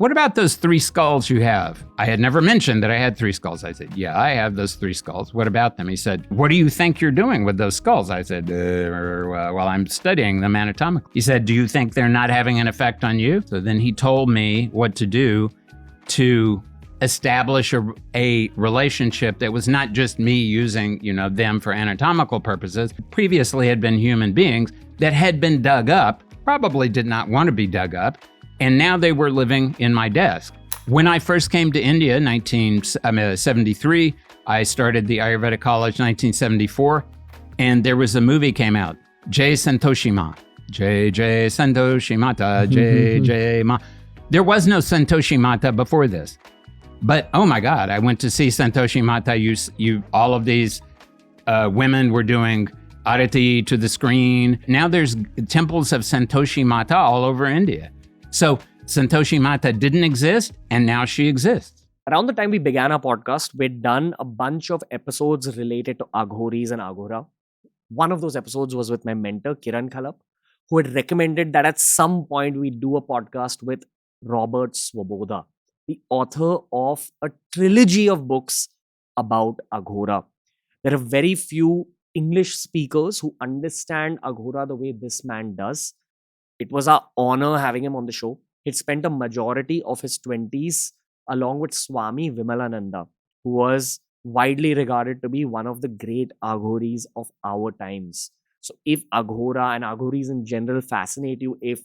what about those 3 skulls you have? I had never mentioned that I had 3 skulls. I said, yeah, I have those 3 skulls. What about them? He said, what do you think you're doing with those skulls? I said, well, I'm studying them anatomically. He said, do you think they're not having an effect on you? So then he told me what to do to establish a relationship that was not just me using, them for anatomical purposes. Previously had been human beings that had been dug up, probably did not want to be dug up, and now they were living in my desk. When I first came to India in 1973, I started the Ayurvedic College in 1974, and there was a movie came out, Jai Santoshi Ma. Jai Jai Santoshi Mata, Jai Jai Ma. There was no Santoshi Mata before this. But, oh my God, I went to see Santoshi Mata. All of these women were doing arati to the screen. Now there's temples of Santoshi Mata all over India. So Santoshi Mata didn't exist, and now she exists. Around the time we began our podcast, we'd done a bunch of episodes related to Aghoris and Aghora. One of those episodes was with my mentor, Kiran Khalap, who had recommended that at some point we do a podcast with Robert Svoboda, the author of a trilogy of books about Aghora. There are very few English speakers who understand Aghora the way this man does. It was our honor having him on the show. He'd spent a majority of his 20s along with Swami Vimalananda, who was widely regarded to be one of the great Aghoris of our times. So if Aghora and Aghoris in general fascinate you, if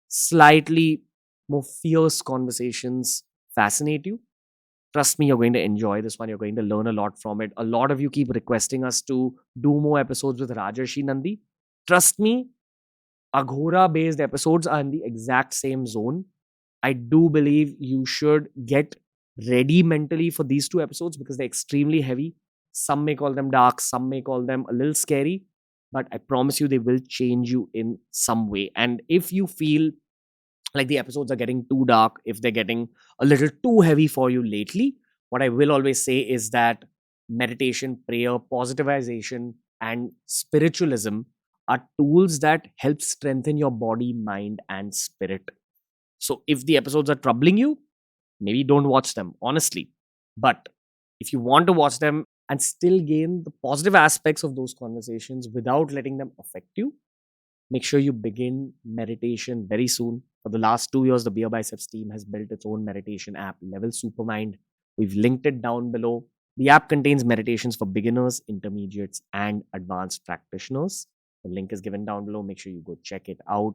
slightly more fierce conversations fascinate you, trust me, you're going to enjoy this one. You're going to learn a lot from it. A lot of you keep requesting us to do more episodes with Rajarshi Nandi. Trust me, Aghora-based episodes are in the exact same zone. I do believe you should get ready mentally for these 2 episodes because they're extremely heavy. Some may call them dark, some may call them a little scary, but I promise you they will change you in some way. And if you feel like the episodes are getting too dark, if they're getting a little too heavy for you lately, what I will always say is that meditation, prayer, positivization, and spiritualism are tools that help strengthen your body, mind, and spirit. So if the episodes are troubling you, maybe don't watch them, honestly. But if you want to watch them and still gain the positive aspects of those conversations without letting them affect you, make sure you begin meditation very soon. For the last 2 years, the BeerBiceps team has built its own meditation app, Level Supermind. We've linked it down below. The app contains meditations for beginners, intermediates, and advanced practitioners. The link is given down below. Make sure you go check it out.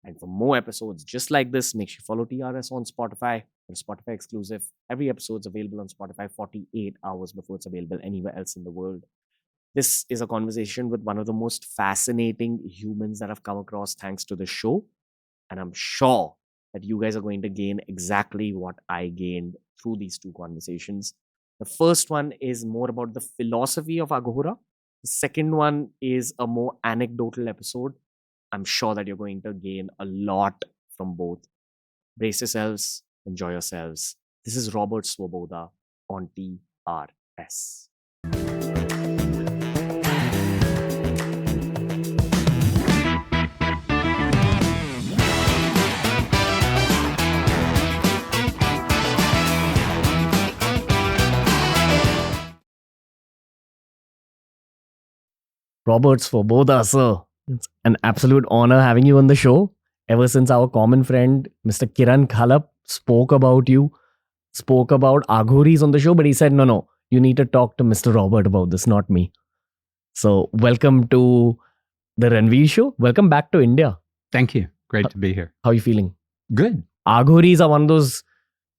And for more episodes just like this, make sure you follow TRS on Spotify. It's Spotify exclusive. Every episode is available on Spotify 48 hours before it's available anywhere else in the world. This is a conversation with one of the most fascinating humans that I've come across thanks to the show. And I'm sure that you guys are going to gain exactly what I gained through these 2 conversations. The first one is more about the philosophy of Aghora. The second one is a more anecdotal episode. I'm sure that you're going to gain a lot from both. Brace yourselves, enjoy yourselves. This is Robert Svoboda on TRS. Robert Svoboda, sir. It's an absolute honor having you on the show. Ever since our common friend, Mr. Kiran Khalap, spoke about you, spoke about Aghoris on the show, but he said, no, you need to talk to Mr. Robert about this, not me. So welcome to the Ranveer show. Welcome back to India. Thank you. Great to be here. How are you feeling? Good. Aghoris are one of those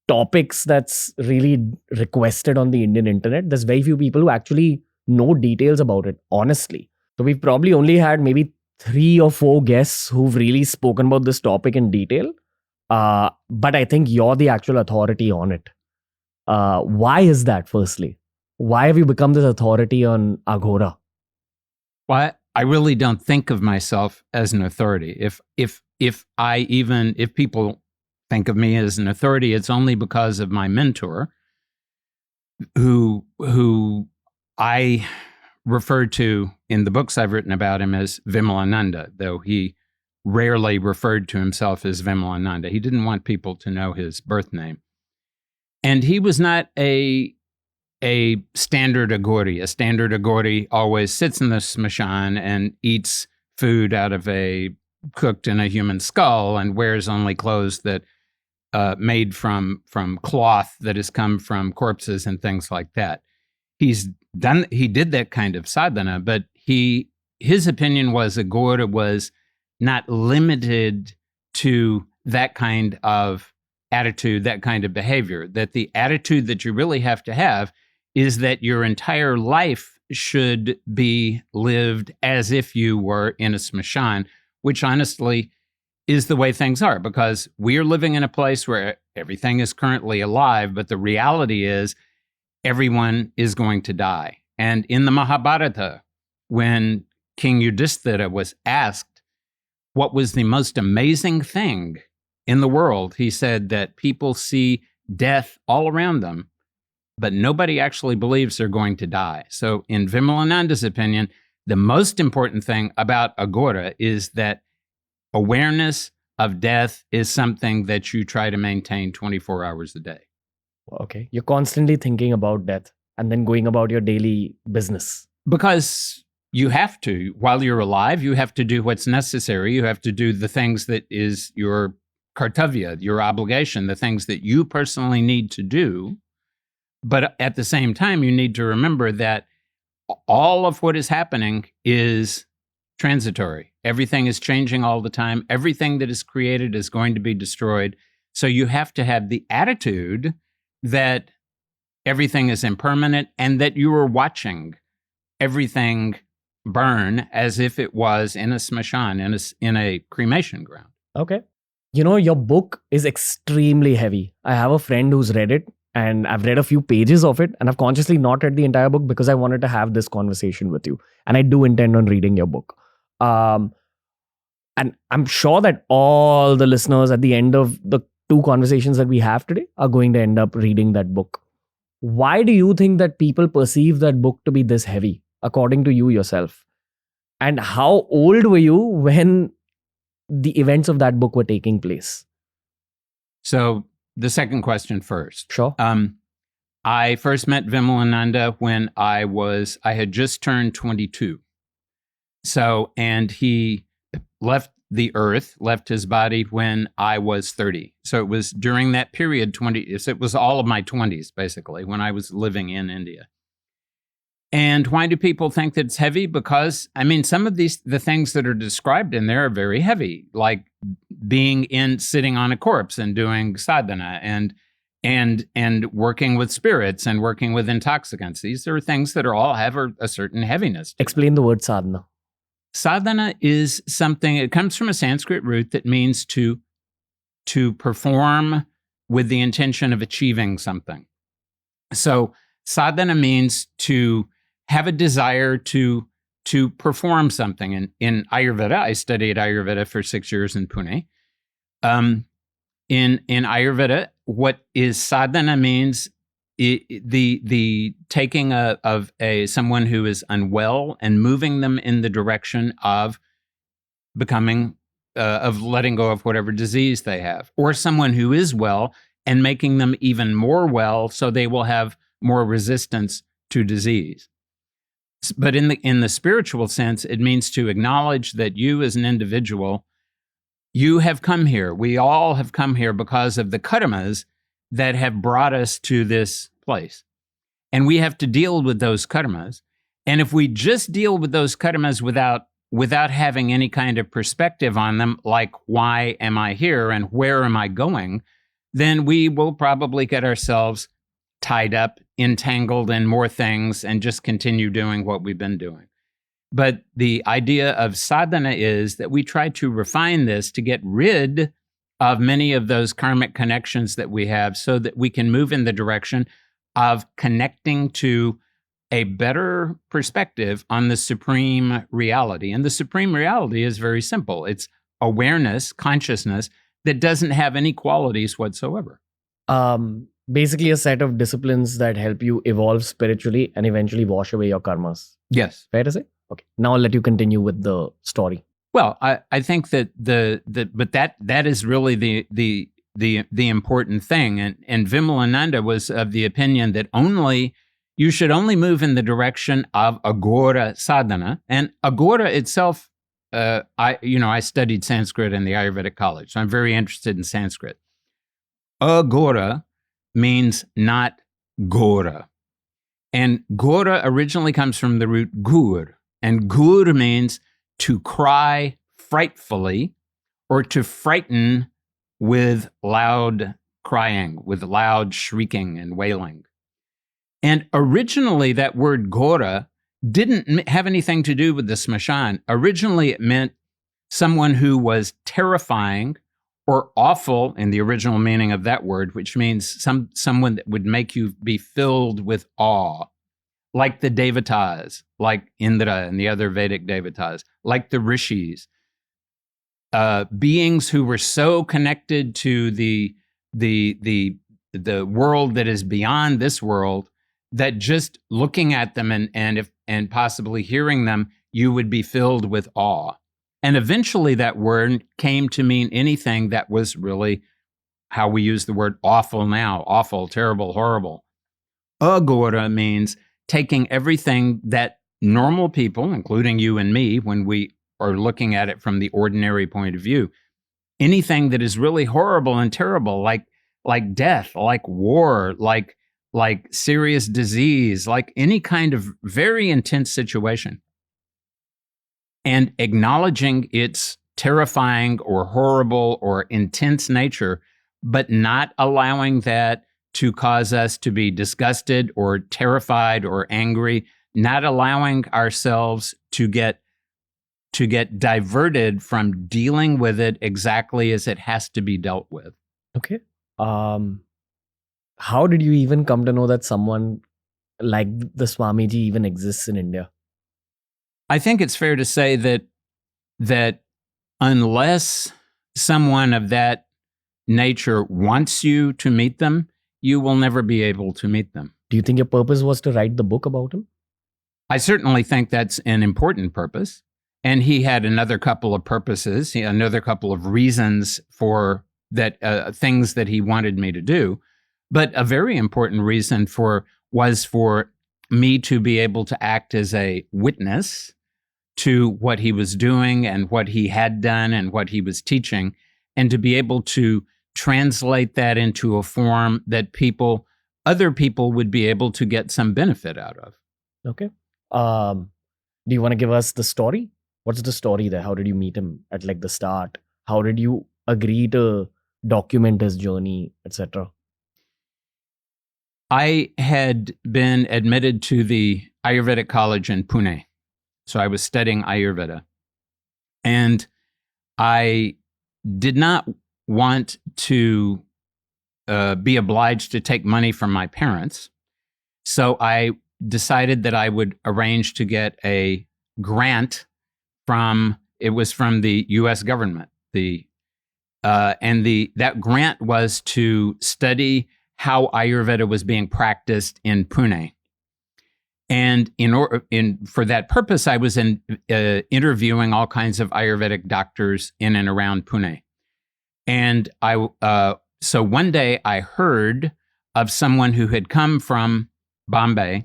topics that's really requested on the Indian internet. There's very few people who actually know details about it, honestly. So we've probably only had maybe 3 or 4 guests who've really spoken about this topic in detail. But I think you're the actual authority on it. Why is that, firstly? Why have you become this authority on Aghora? Well, I really don't think of myself as an authority. If people think of me as an authority, it's only because of my mentor, who I refer to in the books I've written about him as Vimalananda, though he rarely referred to himself as Vimalananda. He didn't want people to know his birth name. And he was not a standard aghori. A standard aghori always sits in the smashan and eats food out of cooked in a human skull and wears only clothes that made from cloth that has come from corpses and things like that. He did that kind of sadhana, but his opinion was Aghora was not limited to that kind of attitude, that kind of behavior, that the attitude that you really have to have is that your entire life should be lived as if you were in a smashan, which honestly is the way things are, because we are living in a place where everything is currently alive, but the reality is everyone is going to die. And in the Mahabharata, when King Yudhishthira was asked what was the most amazing thing in the world, he said that people see death all around them, but nobody actually believes they're going to die. So in Vimalananda's opinion, the most important thing about Aghora is that awareness of death is something that you try to maintain 24 hours a day. Okay. You're constantly thinking about death and then going about your daily business. Because you have to. While you're alive, you have to do what's necessary. You have to do the things that is your kartavya, your obligation, the things that you personally need to do. But at the same time, you need to remember that all of what is happening is transitory. Everything is changing all the time. Everything that is created is going to be destroyed. So you have to have the attitude that everything is impermanent and that you are watching everything burn as if it was in a smashan, in a cremation ground. Okay. Your book is extremely heavy. I have a friend who's read it, and I've read a few pages of it, and I've consciously not read the entire book because I wanted to have this conversation with you. And I do intend on reading your book. And I'm sure that all the listeners at the end of the 2 conversations that we have today are going to end up reading that book. Why do you think that people perceive that book to be this heavy, according to you yourself? And how old were you when the events of that book were taking place? So the second question first. Sure. I first met Vimalananda when I had just turned 22. So, and he left the earth, left his body when I was 30. So it was during that period, it was all of my 20s, basically, when I was living in India. And why do people think that it's heavy? Because, some of the things that are described in there are very heavy, like sitting on a corpse and doing sadhana and working with spirits and working with intoxicants. These are things that all have a certain heaviness. Explain the word sadhana. Sadhana is something, it comes from a Sanskrit root that means to perform with the intention of achieving something. So sadhana means to have a desire to perform something. In Ayurveda, I studied Ayurveda for 6 years in Pune. In Ayurveda, what is sadhana means the taking of someone who is unwell and moving them in the direction of becoming of letting go of whatever disease they have, or someone who is well and making them even more well so they will have more resistance to disease. But in the spiritual sense, it means to acknowledge that you as an individual, you have come here. We all have come here because of the karmas that have brought us to this place. And we have to deal with those karmas. And if we just deal with those karmas without having any kind of perspective on them, like why am I here and where am I going, then we will probably get ourselves tied up, entangled in more things, and just continue doing what we've been doing. But the idea of sadhana is that we try to refine this to get rid of many of those karmic connections that we have so that we can move in the direction of connecting to a better perspective on the supreme reality. And the supreme reality is very simple. It's awareness, consciousness that doesn't have any qualities whatsoever. Basically a set of disciplines that help you evolve spiritually and eventually wash away your karmas. Yes. Fair to say? Okay. Now I'll let you continue with the story. Well, I think that but that is really the important thing. And Vimalananda was of the opinion that you should only move in the direction of Aghora Sadhana. And Aghora itself, I studied Sanskrit in the Ayurvedic college, so I'm very interested in Sanskrit. Aghora means not Gora. And Gora originally comes from the root gur. And gur means to cry frightfully or to frighten with loud crying, with loud shrieking and wailing. And originally that word Gora didn't have anything to do with the smashan. Originally it meant someone who was terrifying or awful in the original meaning of that word, which means someone that would make you be filled with awe, like the Devatas, like Indra and the other Vedic Devatas, like the Rishis, beings who were so connected to the world that is beyond this world that just looking at them and possibly hearing them, you would be filled with awe. And eventually that word came to mean anything that was really how we use the word awful now, awful, terrible, horrible. Aghora means taking everything that normal people, including you and me, when we are looking at it from the ordinary point of view, anything that is really horrible and terrible, like death, like war, like serious disease, like any kind of very intense situation, and acknowledging its terrifying or horrible or intense nature, but not allowing that to cause us to be disgusted or terrified or angry, not allowing ourselves to get diverted from dealing with it exactly as it has to be dealt with. Okay. How did you even come to know that someone like the Swamiji even exists in India? I think it's fair to say that unless someone of that nature wants you to meet them, you will never be able to meet them. Do you think your purpose was to write the book about him? I certainly think that's an important purpose. And he had another couple of purposes, another couple of reasons for that, things that he wanted me to do. But a very important reason was for me to be able to act as a witness to what he was doing and what he had done and what he was teaching, and to be able to translate that into a form that other people would be able to get some benefit out of. Okay. Do you want to give us the story? What's the story there? How did you meet him at like the start? How did you agree to document his journey, etc.? I had been admitted to the Ayurvedic college in Pune. So I was studying Ayurveda. And I did not want to be obliged to take money from my parents. So I decided that I would arrange to get a grant from the U.S. government. That grant was to study how Ayurveda was being practiced in Pune. And for that purpose, I was interviewing all kinds of Ayurvedic doctors in and around Pune. And so one day I heard of someone who had come from Bombay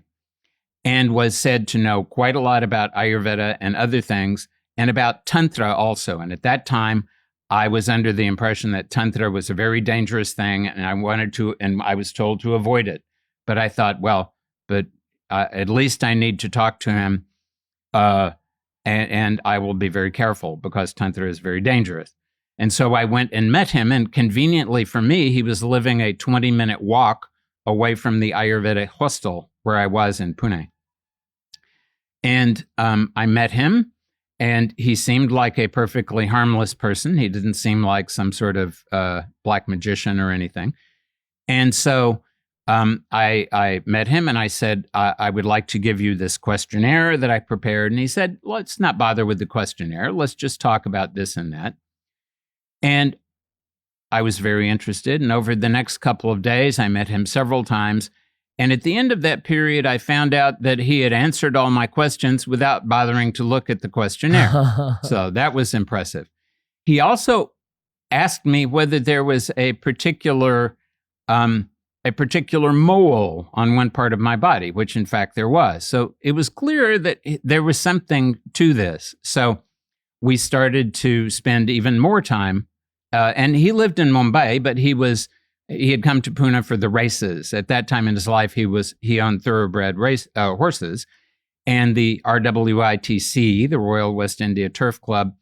and was said to know quite a lot about Ayurveda and other things, and about Tantra also. And at that time, I was under the impression that Tantra was a very dangerous thing, and I was told to avoid it. But I thought, at least I need to talk to him, and I will be very careful because Tantra is very dangerous. And so I went and met him, and conveniently for me, he was living a 20-minute walk away from the Ayurvedic hostel where I was in Pune. And I met him, and he seemed like a perfectly harmless person. He didn't seem like some sort of black magician or anything. And so I met him and I said, I would like to give you this questionnaire that I prepared. And he said, let's not bother with the questionnaire. Let's just talk about this and that. And I was very interested. And over the next couple of days, I met him several times. And at the end of that period, I found out that he had answered all my questions without bothering to look at the questionnaire. So that was impressive. He also asked me whether there was a particular mole on one part of my body, which in fact there was. So it was clear that there was something to this. So we started to spend even more time. And he lived in Mumbai, but he had come to Pune for the races. At that time in his life, he owned thoroughbred horses, and the RWITC, the Royal West India Turf Club,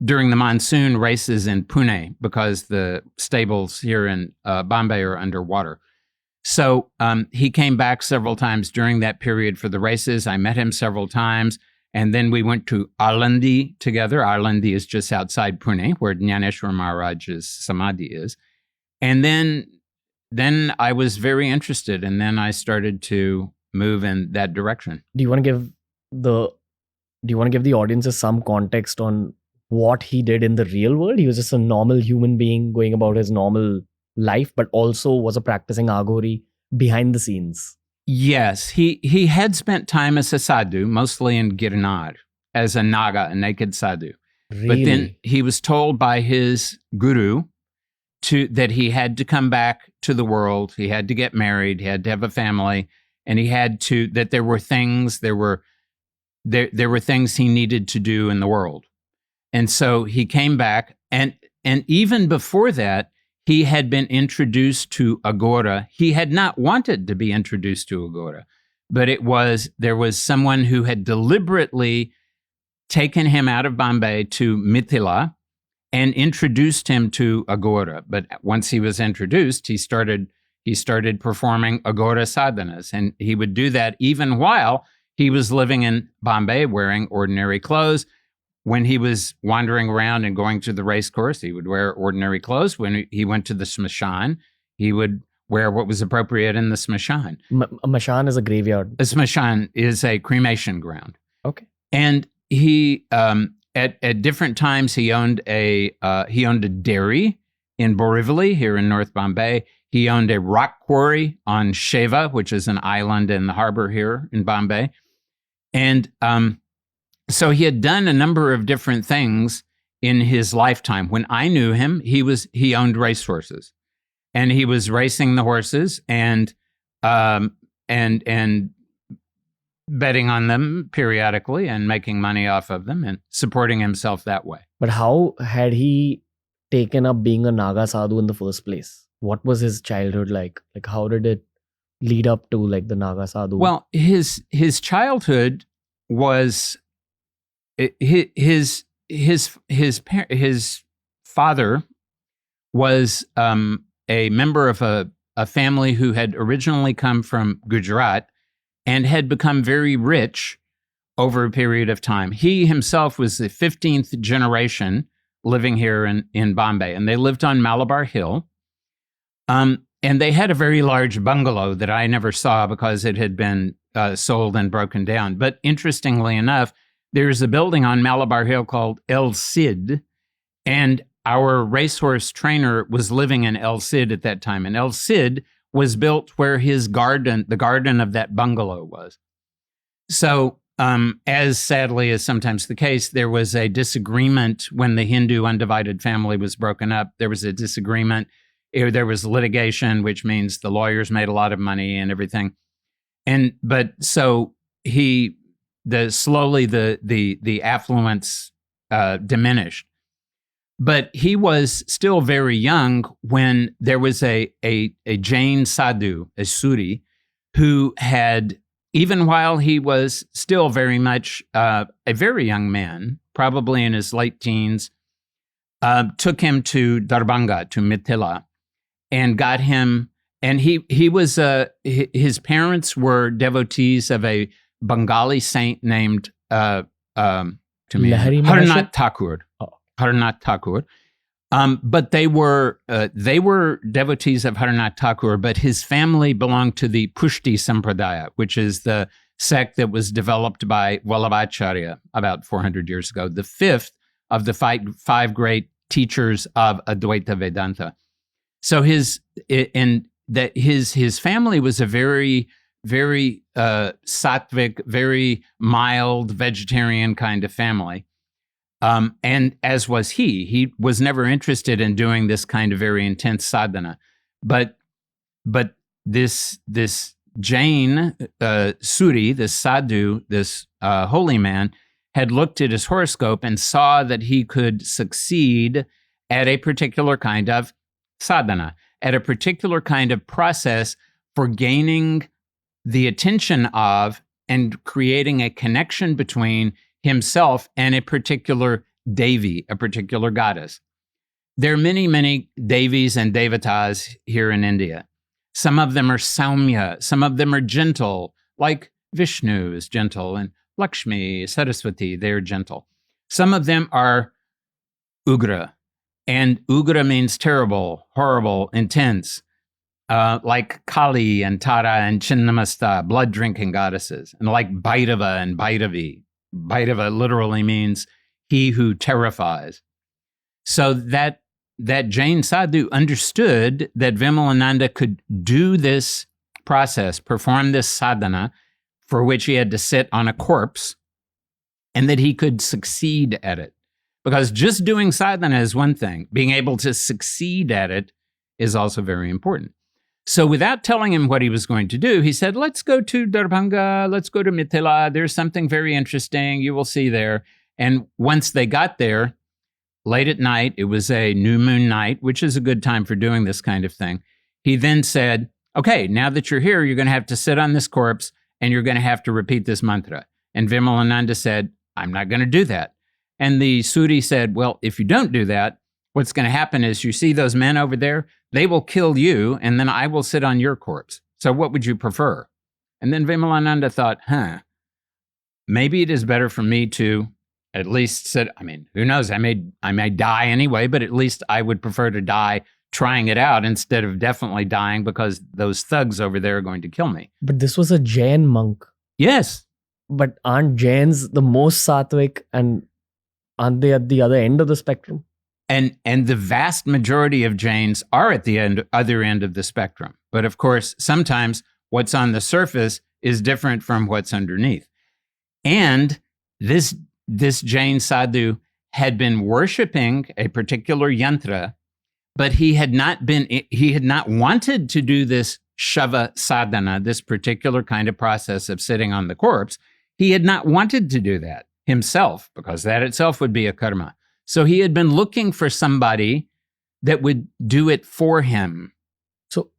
during the monsoon races in Pune because the stables here in Bombay are underwater. So he came back several times during that period for the races. I met him several times. And then we went to Alandi together. Alandi is just outside Pune, where Jnaneshwar Maharaj's Samadhi is. And then I was very interested, and then I started to move in that direction. Do you want to give the audiences some context on what he did in the real world? He was just a normal human being going about his normal life, but also was a practicing aghori behind the scenes. Yes, he had spent time as a sadhu, mostly in Girnar, as a naga, a naked sadhu. Really? But then he was told by his guru that he had to come back to the world. He had to get married. He had to have a family, and that there were things he needed to do in the world. And so he came back, and even before that, he had been introduced to Aghora. He had not wanted to be introduced to Aghora, but there was someone who had deliberately taken him out of Bombay to Mithila and introduced him to Aghora. But once he was introduced, he started performing Aghora Sadhanas, and he would do that even while he was living in Bombay, wearing ordinary clothes. When he was wandering around and going to the race course, he would wear ordinary clothes. When he went to the smashan, he would wear what was appropriate in the smashan. A mashan is a graveyard. A smashan is a cremation ground. Okay. And he, at different times, he owned a dairy in Borivali here in North Bombay. He owned a rock quarry on Sheva, which is an island in the harbor here in Bombay. And so he had done a number of different things in his lifetime. When I knew him, he owned racehorses, and he was racing the horses and betting on them periodically and making money off of them and supporting himself that way. But how had he taken up being a Naga sadhu in the first place? What was his childhood like? Like, how did it lead up to like the Naga sadhu? Well, his childhood was his father was a member of a family who had originally come from Gujarat and had become very rich over a period of time. He himself was the 15th generation living here in Bombay, and they lived on Malabar Hill. And they had a very large bungalow that I never saw because it had been sold and broken down. But interestingly enough, there's a building on Malabar Hill called El Cid, and our racehorse trainer was living in El Cid at that time. And El Cid was built where the garden of that bungalow was. So, as sadly is sometimes the case, there was a disagreement when the Hindu undivided family was broken up. There was a disagreement. There was litigation, which means the lawyers made a lot of money and everything. But so slowly the affluence diminished. But he was still very young when there was a Jain sadhu, a Suri, who had, even while he was still very much a very young man, probably in his late teens, took him to Darbhanga, to Mithila, and got him. And he was his parents were devotees of a Bengali saint named Harnath Thakur. Harnath Thakur. But they were devotees of Harnath Thakur, but his family belonged to the Pushti Sampradaya, which is the sect that was developed by Vallabhacharya about 400 years ago, the fifth of the five great teachers of Advaita Vedanta. So that his family was a very, very sattvic, very mild vegetarian kind of family. And as was he was never interested in doing this kind of very intense sadhana. But this Jain Suri, this sadhu, this holy man, had looked at his horoscope and saw that he could succeed at a particular kind of sadhana, at a particular kind of process for gaining the attention of and creating a connection between himself and a particular Devi, a particular goddess. There are many, many Devis and Devatas here in India. Some of them are Saumya, some of them are gentle, like Vishnu is gentle, and Lakshmi, Saraswati, they're gentle. Some of them are Ugra, and Ugra means terrible, horrible, intense, like Kali and Tara and Chinnamasta, blood-drinking goddesses, and like Bhairava and Bhairavi. Bhairava literally means he who terrifies. So that Jain sadhu understood that Vimalananda could do this process, perform this sadhana, for which he had to sit on a corpse, and that he could succeed at it. Because just doing sadhana is one thing. Being able to succeed at it is also very important. So without telling him what he was going to do, he said, let's go to Darbhanga, let's go to Mithila. There's something very interesting. You will see there. And once they got there, late at night, it was a new moon night, which is a good time for doing this kind of thing. He then said, okay, now that you're here, you're going to have to sit on this corpse and you're going to have to repeat this mantra. And Vimalananda said, I'm not going to do that. And the Suri said, well, if you don't do that, what's going to happen is you see those men over there, they will kill you, and then I will sit on your corpse. So what would you prefer? And then Vimalananda thought, maybe it is better for me to at least sit. I mean, who knows? I may die anyway, but at least I would prefer to die trying it out instead of definitely dying because those thugs over there are going to kill me. But this was a Jain monk. Yes. But aren't Jains the most sattvic, and aren't they at the other end of the spectrum? And the vast majority of Jains are at the other end of the spectrum. But of course, sometimes what's on the surface is different from what's underneath. And this Jain sadhu had been worshiping a particular yantra, but he had not wanted to do this shava sadhana, this particular kind of process of sitting on the corpse. He had not wanted to do that himself, because that itself would be a karma. So he had been looking for somebody that would do it for him. So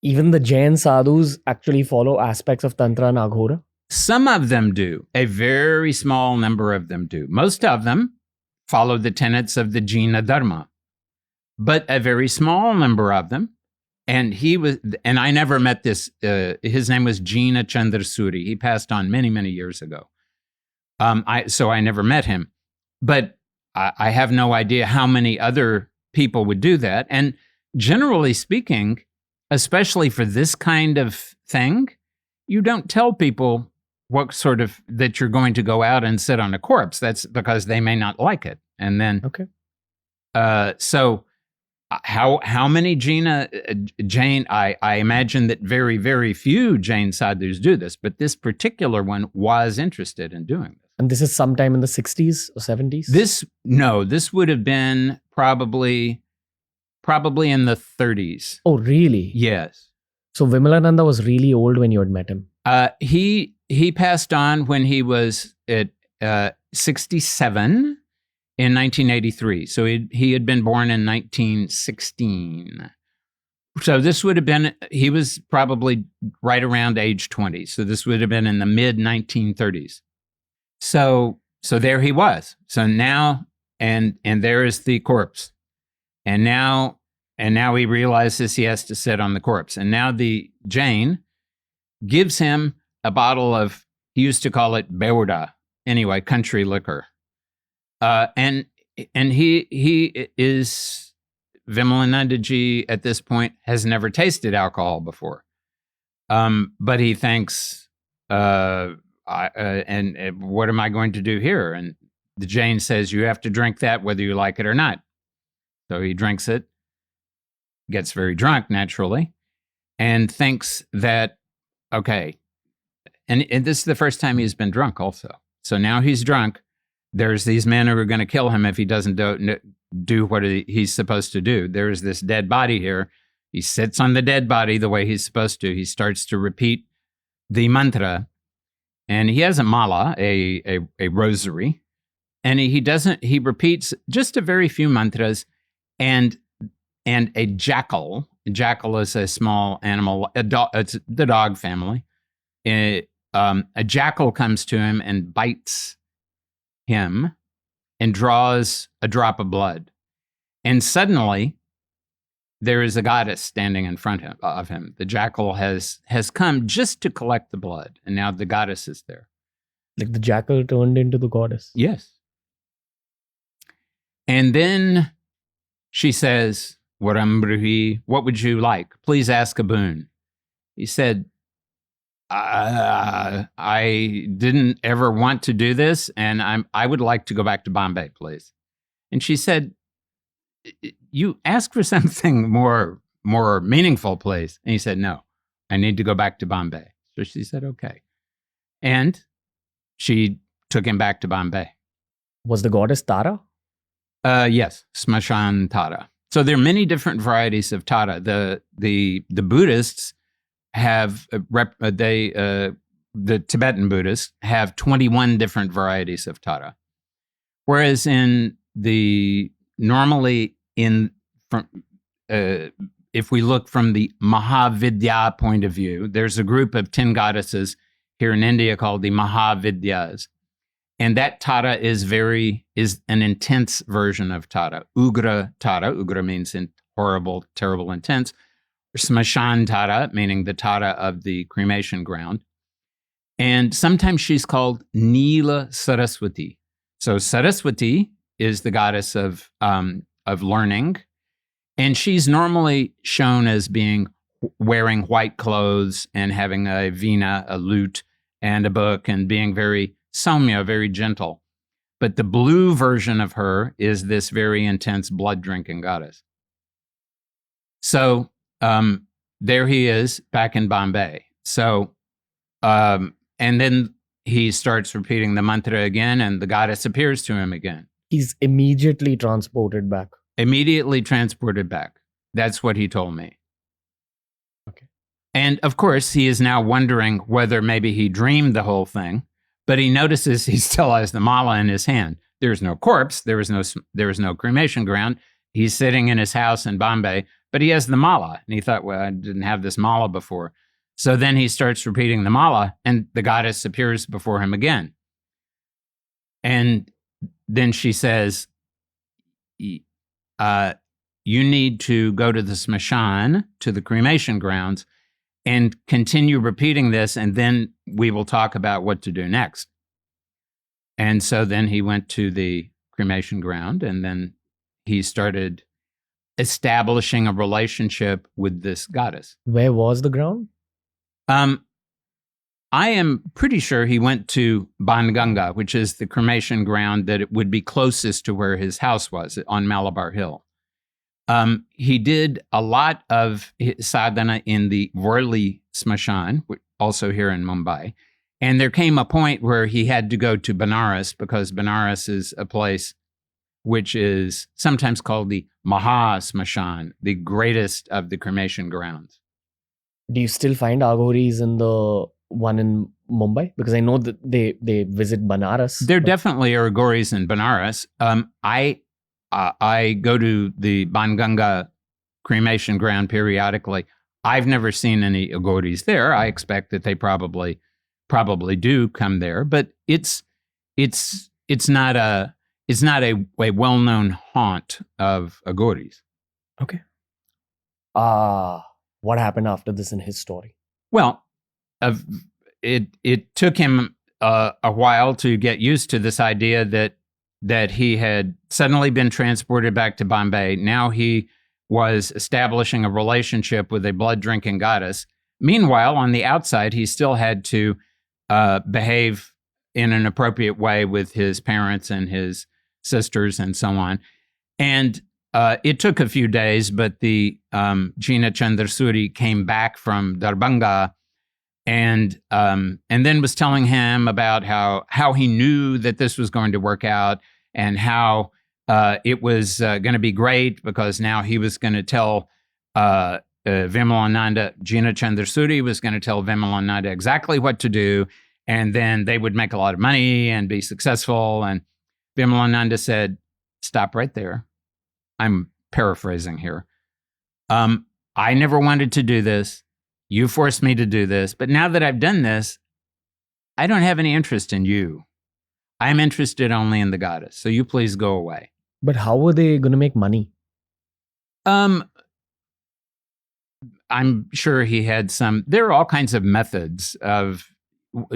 even the Jain sadhus actually follow aspects of Tantra and Aghora? Some of them do. A very small number of them do. Most of them follow the tenets of the Jina Dharma. But a very small number of them, and I never met this, his name was Jina Chandra Suri. He passed on many, many years ago. So I never met him. But I have no idea how many other people would do that. And generally speaking, especially for this kind of thing, you don't tell people what sort of, that you're going to go out and sit on a corpse. That's because they may not like it. And then, okay. So how many Jain, I imagine that very, very few Jain sadhus do this, but this particular one was interested in doing this. And this is sometime in the 60s or 70s? This would have been probably in the 30s. Oh, really? Yes. So Vimalananda was really old when you had met him? He passed on when he was at 67 in 1983. So he had been born in 1916. So this would have been, he was probably right around age 20. So this would have been in the mid 1930s. So there he was. So now, and there is the corpse. And now he realizes he has to sit on the corpse. And now the Jain gives him a bottle of, he used to call it Beoda, anyway, country liquor. And he is, Vimalanandaji at this point has never tasted alcohol before. But he thinks, and what am I going to do here? And the Jain says, you have to drink that whether you like it or not. So he drinks it, gets very drunk naturally, and thinks that, okay, and this is the first time he's been drunk also. So now he's drunk. There's these men who are going to kill him if he doesn't do what he's supposed to do. There's this dead body here. He sits on the dead body the way he's supposed to. He starts to repeat the mantra, and he has a mala, a rosary, and he repeats just a very few mantras, and a jackal. A jackal is a small animal. It's the dog family. A jackal comes to him and bites him and draws a drop of blood. And suddenly, there is a goddess standing in front of him. The jackal has come just to collect the blood, and now the goddess is there. Like the jackal turned into the goddess. Yes. And then she says, Varambruhi, what would you like? Please ask a boon. He said, I didn't ever want to do this, and I would like to go back to Bombay, please. And she said, you ask for something more meaningful, please. And he said, no, I need to go back to Bombay. So she said, okay. And she took him back to Bombay. Was the goddess Tara? Yes, Smashan Tara. So there are many different varieties of Tara. The Buddhists have the Tibetan Buddhists have 21 different varieties of Tara, whereas if we look from the Mahavidya point of view, there's a group of 10 goddesses here in India called the Mahavidyas. And that Tara is an intense version of Tara. Ugra Tara, Ugra means horrible, terrible, intense. Smashan Tara, meaning the Tara of the cremation ground. And sometimes she's called Neela Saraswati. So Saraswati is the goddess of learning. And she's normally shown as being wearing white clothes and having a veena, a lute, and a book, and being very Saumya, very gentle. But the blue version of her is this very intense blood-drinking goddess. So there he is back in Bombay. So, and then he starts repeating the mantra again, and the goddess appears to him again. He's immediately transported back. Immediately transported back. That's what he told me. Okay. And of course, he is now wondering whether maybe he dreamed the whole thing, but he notices he still has the mala in his hand. There's no corpse. There is no cremation ground. He's sitting in his house in Bombay, but he has the mala. And he thought, well, I didn't have this mala before. So then he starts repeating the mala, and the goddess appears before him again. And then she says, you need to go to the smashan, to the cremation grounds, and continue repeating this, and then we will talk about what to do next. And so then he went to the cremation ground, and then he started establishing a relationship with this goddess. Where was the ground? I am pretty sure he went to Banganga, which is the cremation ground that it would be closest to where his house was on Malabar Hill. He did a lot of sadhana in the Worli Smashan, also here in Mumbai. And there came a point where he had to go to Benares, because Benares is a place which is sometimes called the Maha Smashan, the greatest of the cremation grounds. Do you still find Aghoris in the one in Mumbai? Because I know that they visit Benares. There definitely are Aghoris in Benares. I go to the Banganga cremation ground periodically. I've never seen any Aghoris there. I expect that they probably do come there, but it's not a well-known haunt of Aghoris. Okay. What happened after this in his story? Well, it took him a while to get used to this idea that he had suddenly been transported back to Bombay. Now he was establishing a relationship with a blood-drinking goddess. Meanwhile, on the outside, he still had to behave in an appropriate way with his parents and his sisters and so on. And it took a few days, but the Jina Chandrasuri came back from Darbhanga and then was telling him about how he knew that this was going to work out and how it was going to be great because now he was going to tell Vimalananda, Jina Chandrasuri was going to tell Vimalananda exactly what to do, and then they would make a lot of money and be successful. And Vimalananda said, "Stop right there." I'm paraphrasing here. I never wanted to do this. You forced me to do this. But now that I've done this, I don't have any interest in you. I'm interested only in the goddess. So you please go away. But how were they going to make money? I'm sure he had some. There are all kinds of methods of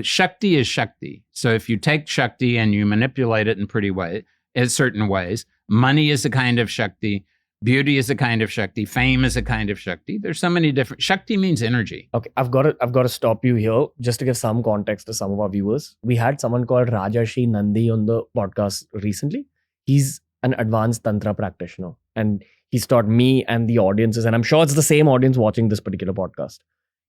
Shakti is Shakti. So if you take Shakti and you manipulate it in certain ways, money is a kind of Shakti, beauty is a kind of Shakti, fame is a kind of Shakti. There's so many different. Shakti means energy. Okay, I've got to stop you here just to give some context to some of our viewers. We had someone called Rajarshi Nandi on the podcast recently. He's an advanced Tantra practitioner, and he's taught me and the audiences, and I'm sure it's the same audience watching this particular podcast.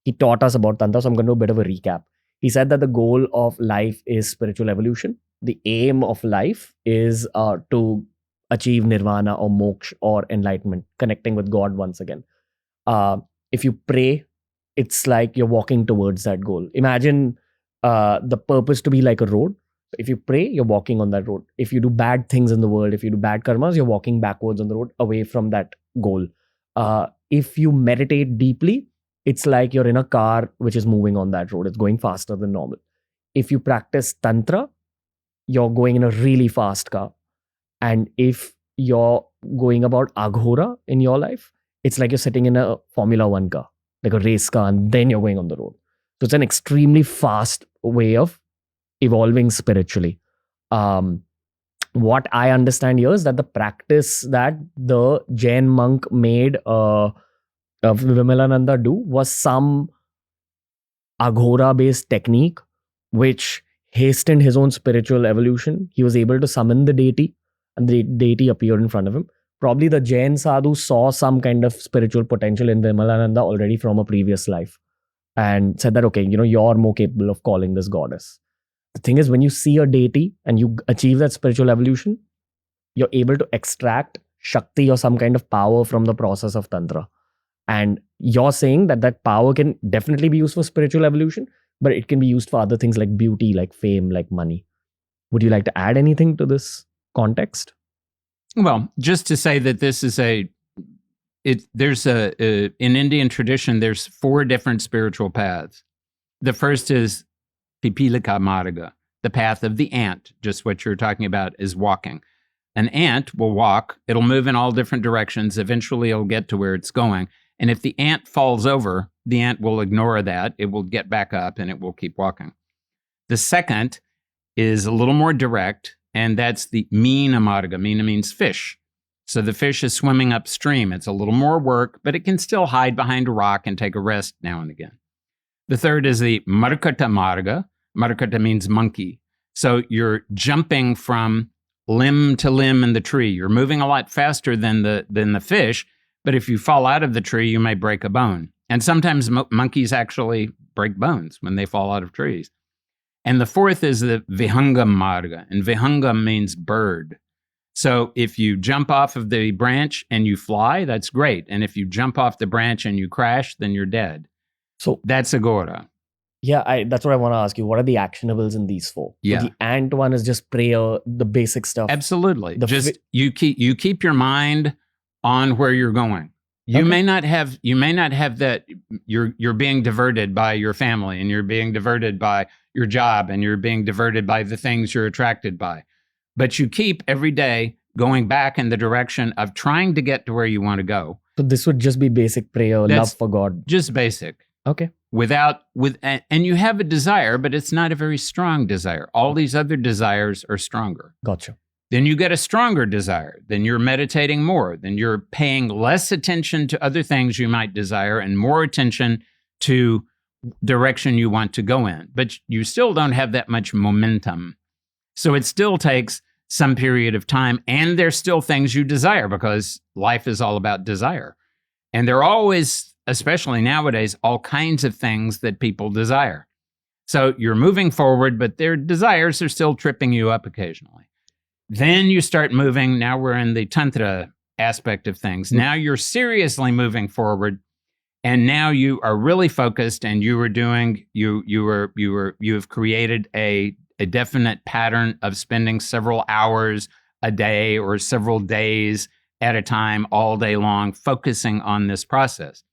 He taught us about Tantra, so I'm going to do a bit of a recap. He said that the goal of life is spiritual evolution. The aim of life is to achieve nirvana or moksha or enlightenment, connecting with God once again. If you pray, it's like you're walking towards that goal. Imagine the purpose to be like a road. If you pray, you're walking on that road. If you do bad things in the world, if you do bad karmas, you're walking backwards on the road away from that goal. If you meditate deeply, it's like you're in a car which is moving on that road. It's going faster than normal. If you practice Tantra, you're going in a really fast car. And if you're going about Aghora in your life, it's like you're sitting in a Formula 1 car, like a race car, and then you're going on the road. So it's an extremely fast way of evolving spiritually. What I understand here is that the practice that the Jain monk made Vimalananda do was some Aghora-based technique which hastened his own spiritual evolution. He was able to summon the deity, and the deity appeared in front of him. Probably the Jain sadhu saw some kind of spiritual potential in Vimalananda already from a previous life and said that, okay, you're more capable of calling this goddess. The thing is, when you see a deity and you achieve that spiritual evolution, you're able to extract Shakti or some kind of power from the process of Tantra. And you're saying that that power can definitely be used for spiritual evolution, but it can be used for other things like beauty, like fame, like money. Would you like to add anything to this context? Well, just to say that this is in Indian tradition, there's 4 different spiritual paths. The first is Pipilika Marga, the path of the ant, just what you're talking about is walking. An ant will walk, it'll move in all different directions, eventually it'll get to where it's going. And if the ant falls over, the ant will ignore that, it will get back up and it will keep walking. The second is a little more direct, and that's the Meena Marga. Meena means fish. So the fish is swimming upstream. It's a little more work, but it can still hide behind a rock and take a rest now and again. The third is the Markata Marga. Markata means monkey. So you're jumping from limb to limb in the tree. You're moving a lot faster than the fish, but if you fall out of the tree, you may break a bone. And sometimes monkeys actually break bones when they fall out of trees. And the fourth is the Vihangam Marga, and Vihangam means bird. So if you jump off of the branch and you fly, that's great. And if you jump off the branch and you crash, then you're dead. So that's Aghora. Yeah, that's what I want to ask you. What are the actionables in these 4? Yeah. So the ant one is just prayer, the basic stuff. Absolutely. You keep your mind on where you're going. You may not have that. You're being diverted by your family, and you're being diverted by your job, and you're being diverted by the things you're attracted by. But you keep every day going back in the direction of trying to get to where you want to go. So this would just be basic prayer, love for God. Just basic. Okay. And you have a desire, but it's not a very strong desire. All these other desires are stronger. Gotcha. Then you get a stronger desire. Then you're meditating more. Then you're paying less attention to other things you might desire and more attention to direction you want to go in. But you still don't have that much momentum. So it still takes some period of time. And there's still things you desire because life is all about desire. And there are always, especially nowadays, all kinds of things that people desire. So you're moving forward, but their desires are still tripping you up occasionally. Then you start moving. Now we're in the Tantra aspect of things. Now you're seriously moving forward. And now you are really focused, and you have created a definite pattern of spending several hours a day or several days at a time, all day long, focusing on this process.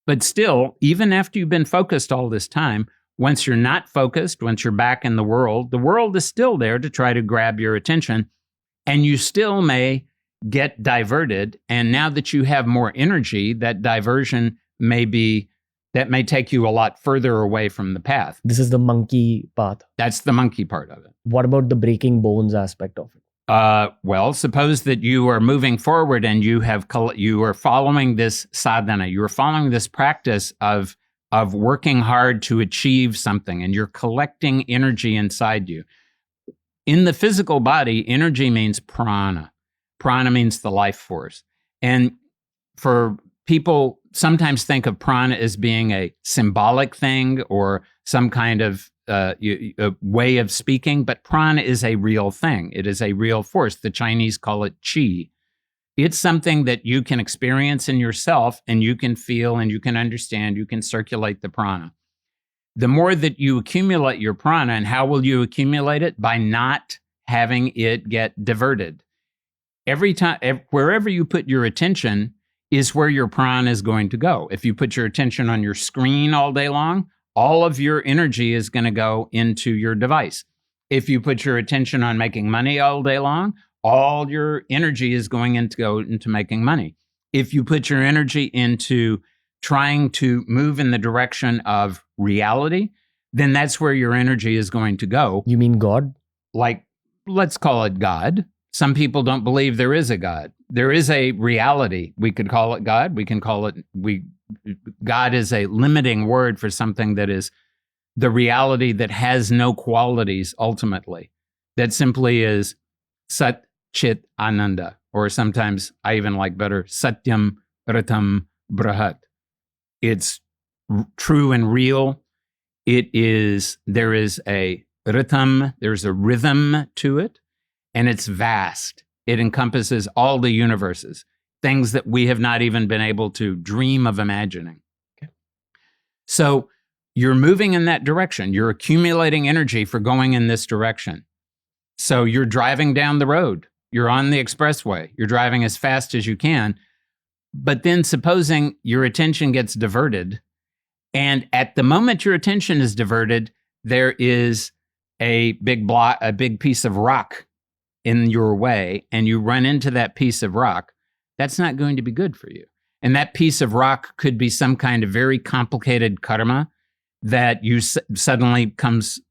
But still, even after you've been focused all this time, once you're not focused, once you're back in the world is still there to try to grab your attention, and you still may get diverted. And now that you have more energy, that diversion may take you a lot further away from the path. This is the monkey path. That's the monkey part of it. What about the breaking bones aspect of it? Well, suppose that you are moving forward and you are following this sadhana. You are following this practice of working hard to achieve something, and you're collecting energy inside you. In the physical body, energy means prana. Prana means the life force. And for people sometimes think of prana as being a symbolic thing or some kind of a way of speaking, but prana is a real thing. It is a real force. The Chinese call it qi. It's something that you can experience in yourself, and you can feel, and you can understand, you can circulate the prana. The more that you accumulate your prana, and how will you accumulate it? By not having it get diverted. Every time, wherever you put your attention is where your prana is going to go. If you put your attention on your screen all day long, all of your energy is going to go into your device. If you put your attention on making money all day long, all your energy is going into making money. If you put your energy into trying to move in the direction of reality, then that's where your energy is going to go. You mean God? Like, let's call it God. Some people don't believe there is a God. There is a reality. We could call it God. We can call it, God is a limiting word for something that is the reality that has no qualities ultimately. That simply is Sat Chit Ananda, or sometimes I even like better, Satyam Ritam Brahat. It's true and real. There is a ritam, there's a rhythm to it, and it's vast. It encompasses all the universes, things that we have not even been able to dream of imagining. Okay. So you're moving in that direction. You're accumulating energy for going in this direction. So you're driving down the road. You're on the expressway. You're driving as fast as you can. But then supposing your attention gets diverted, and at the moment your attention is diverted, there is a big piece of rock in your way, and you run into that piece of rock, that's not going to be good for you. And that piece of rock could be some kind of very complicated karma that you suddenly comes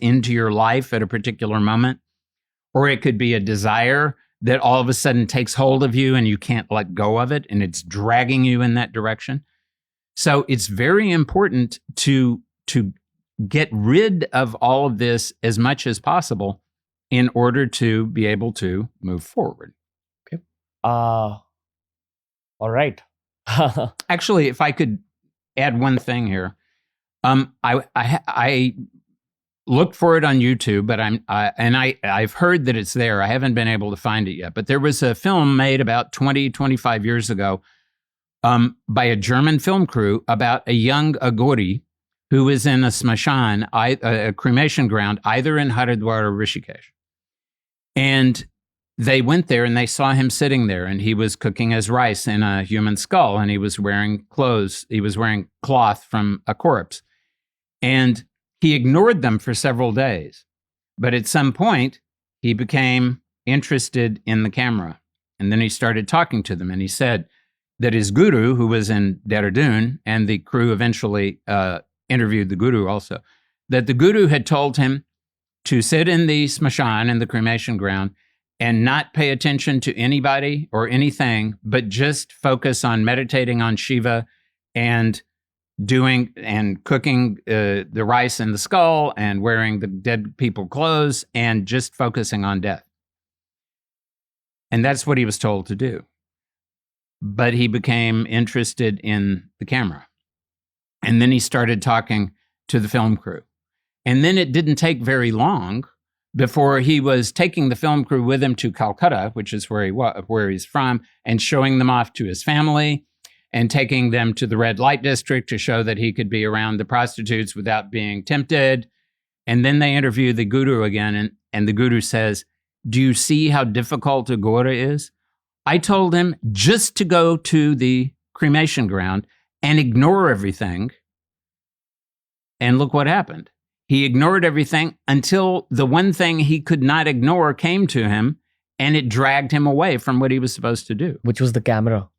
into your life at a particular moment. Or it could be a desire that all of a sudden takes hold of you and you can't let go of it, and it's dragging you in that direction. So it's very important to get rid of all of this as much as possible in order to be able to move forward. Okay. All right. Actually, if I could add one thing here, I looked for it on YouTube, but I've heard that it's there. I haven't been able to find it yet. But there was a film made about 25 years ago by a German film crew about a young aghori who was in a smashan, a cremation ground, either in Haridwar or Rishikesh. And they went there and they saw him sitting there, and he was cooking his rice in a human skull, and he was wearing clothes. He was wearing cloth from a corpse. And he ignored them for several days. But at some point, he became interested in the camera. And then he started talking to them. And he said that his guru, who was in Dehradun, and the crew eventually interviewed the guru also, that the guru had told him to sit in the smashan, in the cremation ground, and not pay attention to anybody or anything, but just focus on meditating on Shiva and doing and cooking the rice in the skull and wearing the dead people clothes and just focusing on death. And that's what he was told to do. But he became interested in the camera. And then he started talking to the film crew. And then it didn't take very long before he was taking the film crew with him to Calcutta, which is where he's from, and showing them off to his family and taking them to the red light district to show that he could be around the prostitutes without being tempted. And then they interview the guru again, and the guru says, "Do you see how difficult Aghora is? I told him just to go to the cremation ground and ignore everything. And look what happened. He ignored everything until the one thing he could not ignore came to him, and it dragged him away from what he was supposed to do." Which was the camera.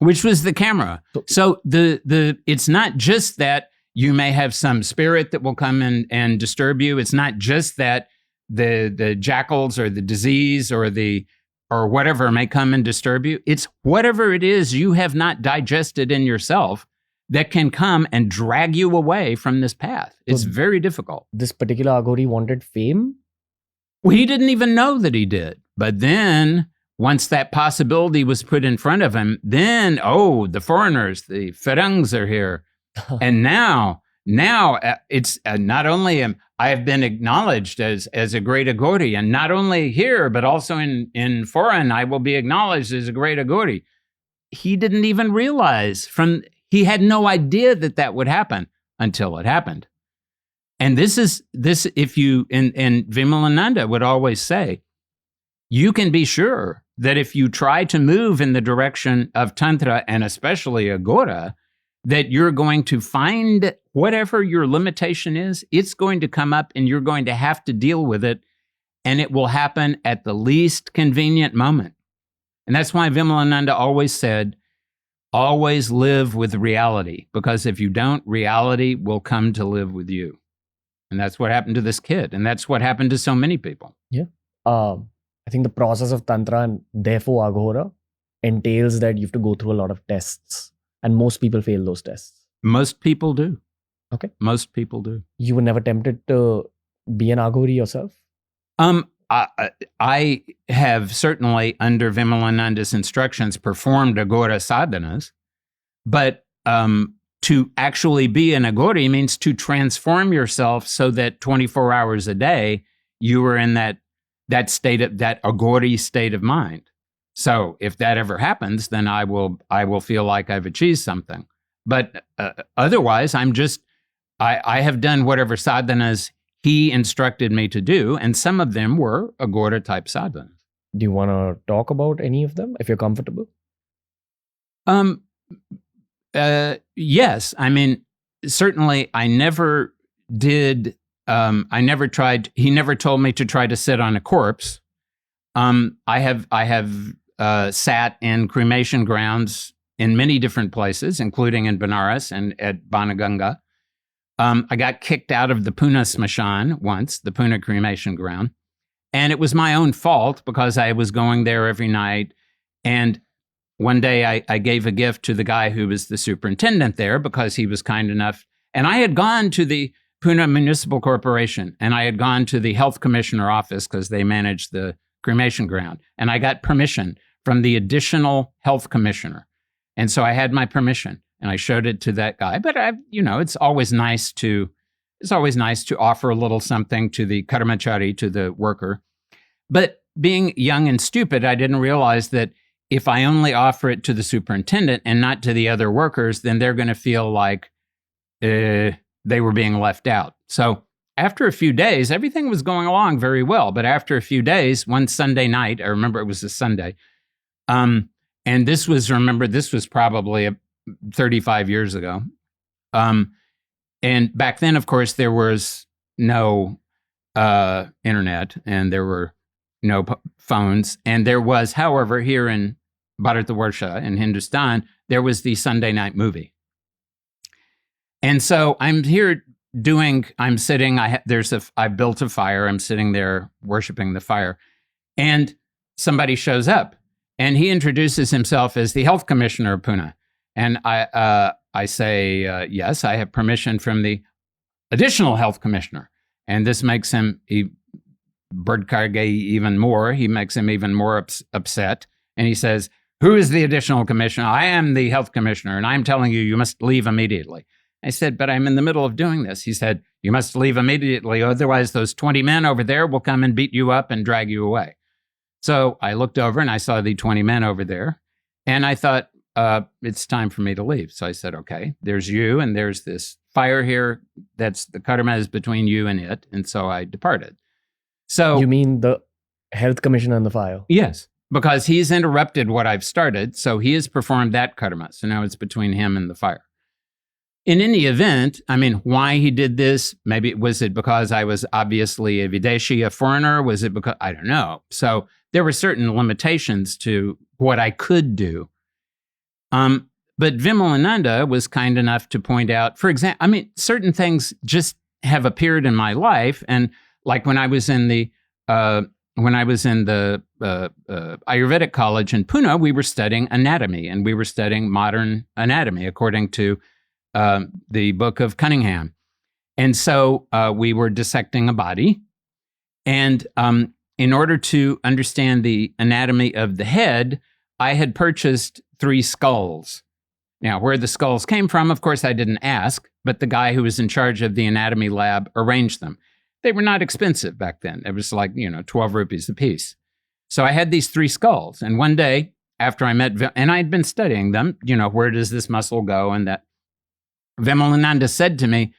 So it's not just that you may have some spirit that will come in and disturb you. It's not just that the jackals or the disease or whatever may come and disturb you. It's whatever it is you have not digested in yourself that can come and drag you away from this path. It's very difficult. This particular Aghori wanted fame? Well, he didn't even know that he did. But then once that possibility was put in front of him, then, the foreigners, the Ferengs are here. And now it's not only I have been acknowledged as a great Aghori, and not only here, but also in foreign, I will be acknowledged as a great Aghori. He didn't even realize he had no idea that would happen until it happened. And this, if you, and Vimalananda would always say, you can be sure that if you try to move in the direction of Tantra, and especially Aghora, that you're going to find whatever your limitation is, it's going to come up and you're going to have to deal with it, and it will happen at the least convenient moment. And that's why Vimalananda always said, always live with reality, because if you don't, reality will come to live with you. And that's what happened to this kid, and that's what happened to so many people. Yeah. I think the process of Tantra, and therefore Aghora, entails that you have to go through a lot of tests. And most people fail those tests. Most people do. Okay. Most people do. You were never tempted to be an Aghori yourself? I have certainly, under Vimalananda's instructions, performed Aghora sadhanas, but to actually be an Aghori means to transform yourself so that 24 hours a day you are in that state of that Aghori state of mind. So if that ever happens, then I will feel like I've achieved something. But otherwise, I have done whatever sadhanas he instructed me to do, and some of them were Aghora type sadhanas. Do you want to talk about any of them, if you're comfortable? Yes. I mean, certainly I never did, he never told me to try to sit on a corpse. I have sat in cremation grounds in many different places, including in Benares and at Banaganga. I got kicked out of the Pune Smashan once, the Pune cremation ground. And it was my own fault because I was going there every night. And one day I gave a gift to the guy who was the superintendent there because he was kind enough. And I had gone to the Pune Municipal Corporation, and I had gone to the health commissioner office because they managed the cremation ground. And I got permission from the additional health commissioner. And so I had my permission. And I showed it to that guy. But it's always nice to offer a little something to the karmachari, to the worker. But being young and stupid, I didn't realize that if I only offer it to the superintendent and not to the other workers, then they're going to feel like they were being left out. So after a few days, everything was going along very well. But after a few days, one Sunday night, I remember it was a Sunday, and this was probably 35 years ago. And back then, of course, there was no internet, and there were no phones. And there was, however, here in Bharatavarsha, in Hindustan, there was the Sunday night movie. And so I'm here I built a fire. I'm sitting there worshiping the fire. And somebody shows up, and he introduces himself as the health commissioner of Pune. And I say, yes, I have permission from the additional health commissioner. And this makes him, Burdkarge even more. He makes him even more upset. And he says, who is the additional commissioner? I am the health commissioner, and I'm telling you, you must leave immediately. I said, but I'm in the middle of doing this. He said, you must leave immediately. Otherwise, those 20 men over there will come and beat you up and drag you away. So I looked over and I saw the 20 men over there. And I thought, it's time for me to leave. So I said, okay, there's you and there's this fire here. That's the karma is between you and it. And so I departed. So You mean the health commissioner and the fire? yes, because he's interrupted what I've started. So he has performed that karma. So now it's between him and the fire. In any event, I mean, why he did this, maybe was it because I was obviously a Videshi, a foreigner? Was it because, I don't know. So there were certain limitations to what I could do. But Vimalananda was kind enough to point out, for example, I mean, certain things just have appeared in my life. And like when I was in the Ayurvedic college in Pune, we were studying anatomy, and we were studying modern anatomy according to the book of Cunningham. And so we were dissecting a body. And in order to understand the anatomy of the head, I had purchased 3 skulls. Now, where the skulls came from, of course, I didn't ask, but the guy who was in charge of the anatomy lab arranged them. They were not expensive back then. It was like, 12 rupees a piece. So I had these 3 skulls. And one day after I met, and I'd been studying them, where does this muscle go and that. Vimalananda said to me,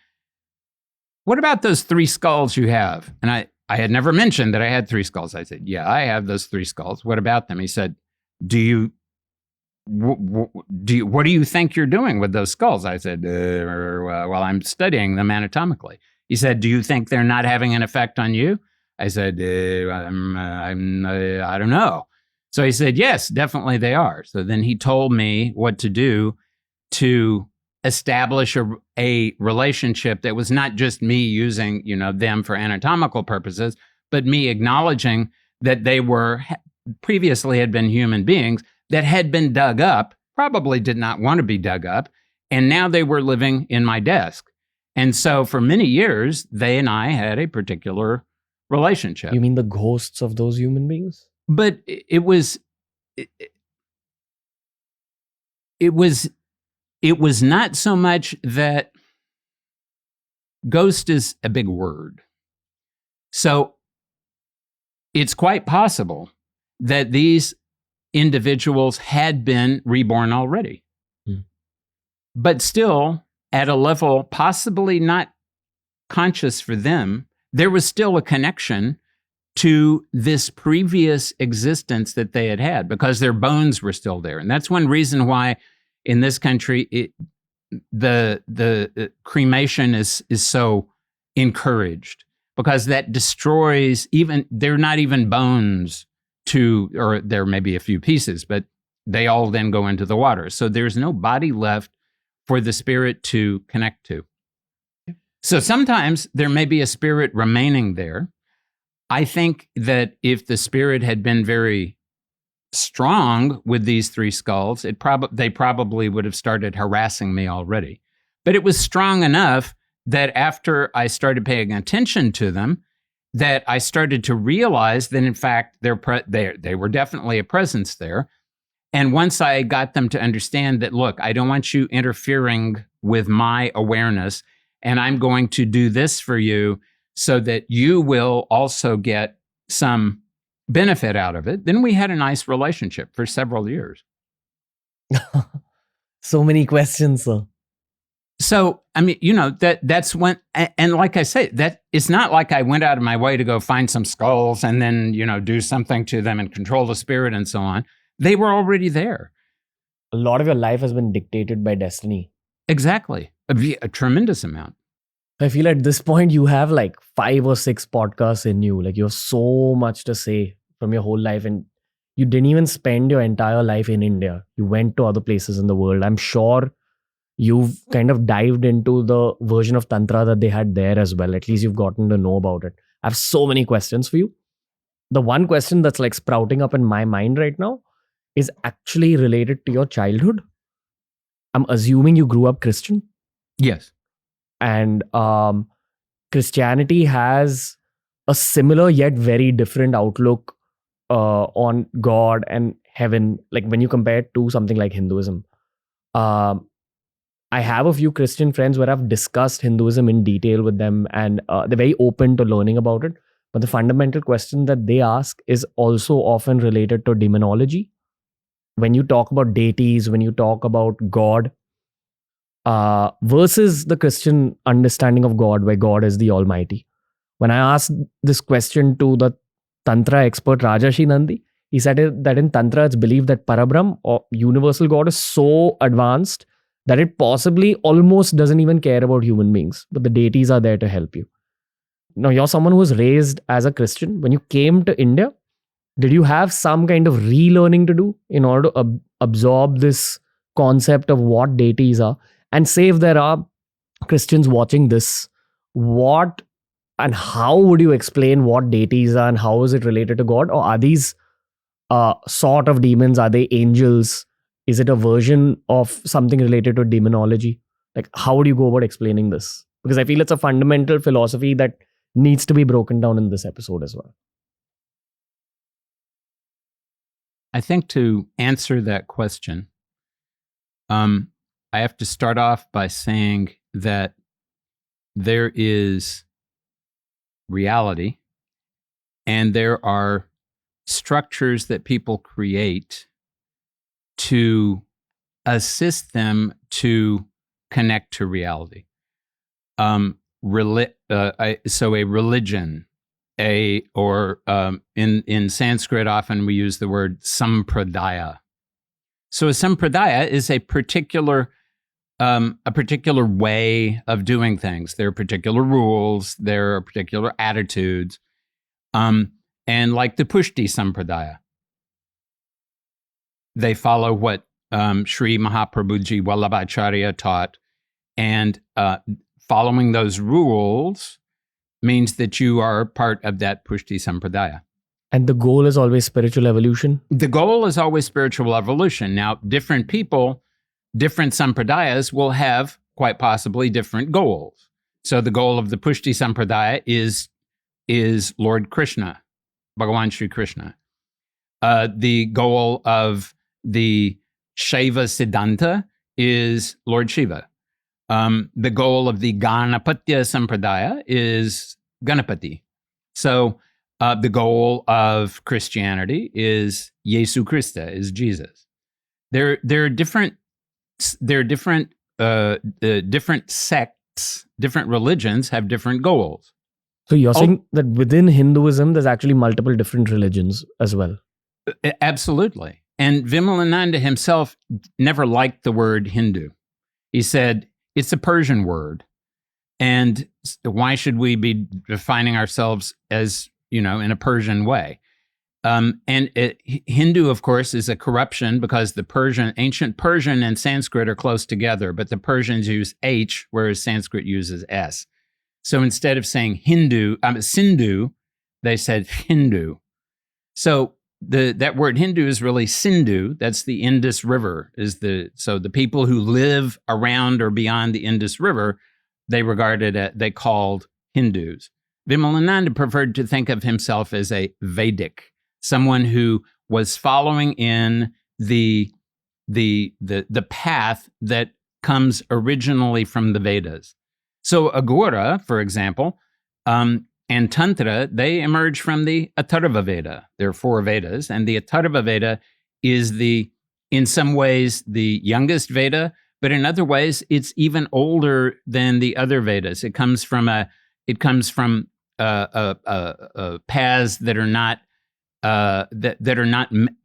what about those 3 skulls you have? And I had never mentioned that I had 3 skulls. I said, yeah, I have those 3 skulls. What about them? He said, what do you think you're doing with those skulls? I said, well, I'm studying them anatomically. He said, do you think they're not having an effect on you? I said, I don't know. So he said, yes, definitely they are. So then he told me what to do to establish a relationship that was not just me using, them for anatomical purposes, but me acknowledging that they were previously had been human beings that had been dug up, probably did not want to be dug up, and now they were living in my desk. And so for many years, they and I had a particular relationship. You mean the ghosts of those human beings? But it was not so much that ghost is a big word. So it's quite possible that these individuals had been reborn already, but still at a level possibly not conscious for them, there was still a connection to this previous existence that they had had because their bones were still there. And that's one reason why in this country, the cremation is so encouraged, because that destroys they're not even bones or there may be a few pieces, but they all then go into the water. So there's no body left for the spirit to connect to. So sometimes there may be a spirit remaining there. I think that if the spirit had been very strong with these 3 skulls, they probably would have started harassing me already. But it was strong enough that after I started paying attention to them, that I started to realize that in fact they were definitely a presence there. And once I got them to understand that, look, I don't want you interfering with my awareness, and I'm going to do this for you so that you will also get some benefit out of it, then we had a nice relationship for several years. So many questions, sir. So, I mean, that's when, and like I say, that it's not like I went out of my way to go find some skulls and then, do something to them and control the spirit and so on. They were already there. A lot of your life has been dictated by destiny. Exactly. A tremendous amount. I feel at this point you have like 5 or 6 podcasts in you. Like you have so much to say from your whole life, and you didn't even spend your entire life in India. You went to other places in the world. I'm sure you've kind of dived into the version of Tantra that they had there as well. At least you've gotten to know about it. I have so many questions for you. The one question that's like sprouting up in my mind right now is actually related to your childhood. I'm assuming you grew up Christian. Yes. And Christianity has a similar yet very different outlook on God and heaven, like when you compare it to something like Hinduism. I have a few Christian friends where I've discussed Hinduism in detail with them, and they're very open to learning about it. But the fundamental question that they ask is also often related to demonology. When you talk about deities, when you talk about God, versus the Christian understanding of God, where God is the Almighty. When I asked this question to the Tantra expert Rajarshi Nandi, he said that in Tantra, it's believed that Parabrahm or universal God is so advanced that it possibly almost doesn't even care about human beings, but the deities are there to help you. Now, you're someone who was raised as a Christian. When you came to India, did you have some kind of relearning to do in order to absorb this concept of what deities are? And say if there are Christians watching this, what and how would you explain what deities are and how is it related to God? Or are these sort of demons? Are they angels? Is it a version of something related to demonology? Like, how would you go about explaining this? Because I feel it's a fundamental philosophy that needs to be broken down in this episode as well. I think to answer that question, I have to start off by saying that there is reality and there are structures that people create to assist them to connect to reality. So a religion, in Sanskrit, often we use the word sampradaya. So a sampradaya is a particular way of doing things. There are particular rules. There are particular attitudes. And like the Pushti Sampradaya, they follow what Sri Mahaprabhuji Vallabhacharya taught. And following those rules means that you are part of that Pushti Sampradaya. And the goal is always spiritual evolution? The goal is always spiritual evolution. Now, different people, different sampradayas will have quite possibly different goals. So the goal of the Pushti Sampradaya is Lord Krishna, Bhagavan Shri Krishna. The goal of the Shaiva Siddhanta is Lord Shiva. The goal of the Ganapatya Sampradaya is Ganapati. So the goal of Christianity is Yesu Christa, is Jesus. There are different sects, different religions have different goals. So you're saying that within Hinduism, there's actually multiple different religions as well? Absolutely. And Vimalananda himself never liked the word Hindu. He said, it's a Persian word. And why should we be defining ourselves as, in a Persian way? Hindu, of course, is a corruption because the ancient Persian and Sanskrit are close together, but the Persians use H, whereas Sanskrit uses S. So instead of saying Sindhu, they said Hindu. So that word Hindu is really Sindhu. That's the Indus River. So the people who live around or beyond the Indus River, they called Hindus. Vimalananda preferred to think of himself as a Vedic, someone who was following in the path that comes originally from the Vedas. So Aghora, for example, and Tantra, they emerge from the Atharva Veda. There are 4 Vedas, and the Atharva Veda is in some ways, the youngest Veda, but in other ways, it's even older than the other Vedas. It comes from paths that are not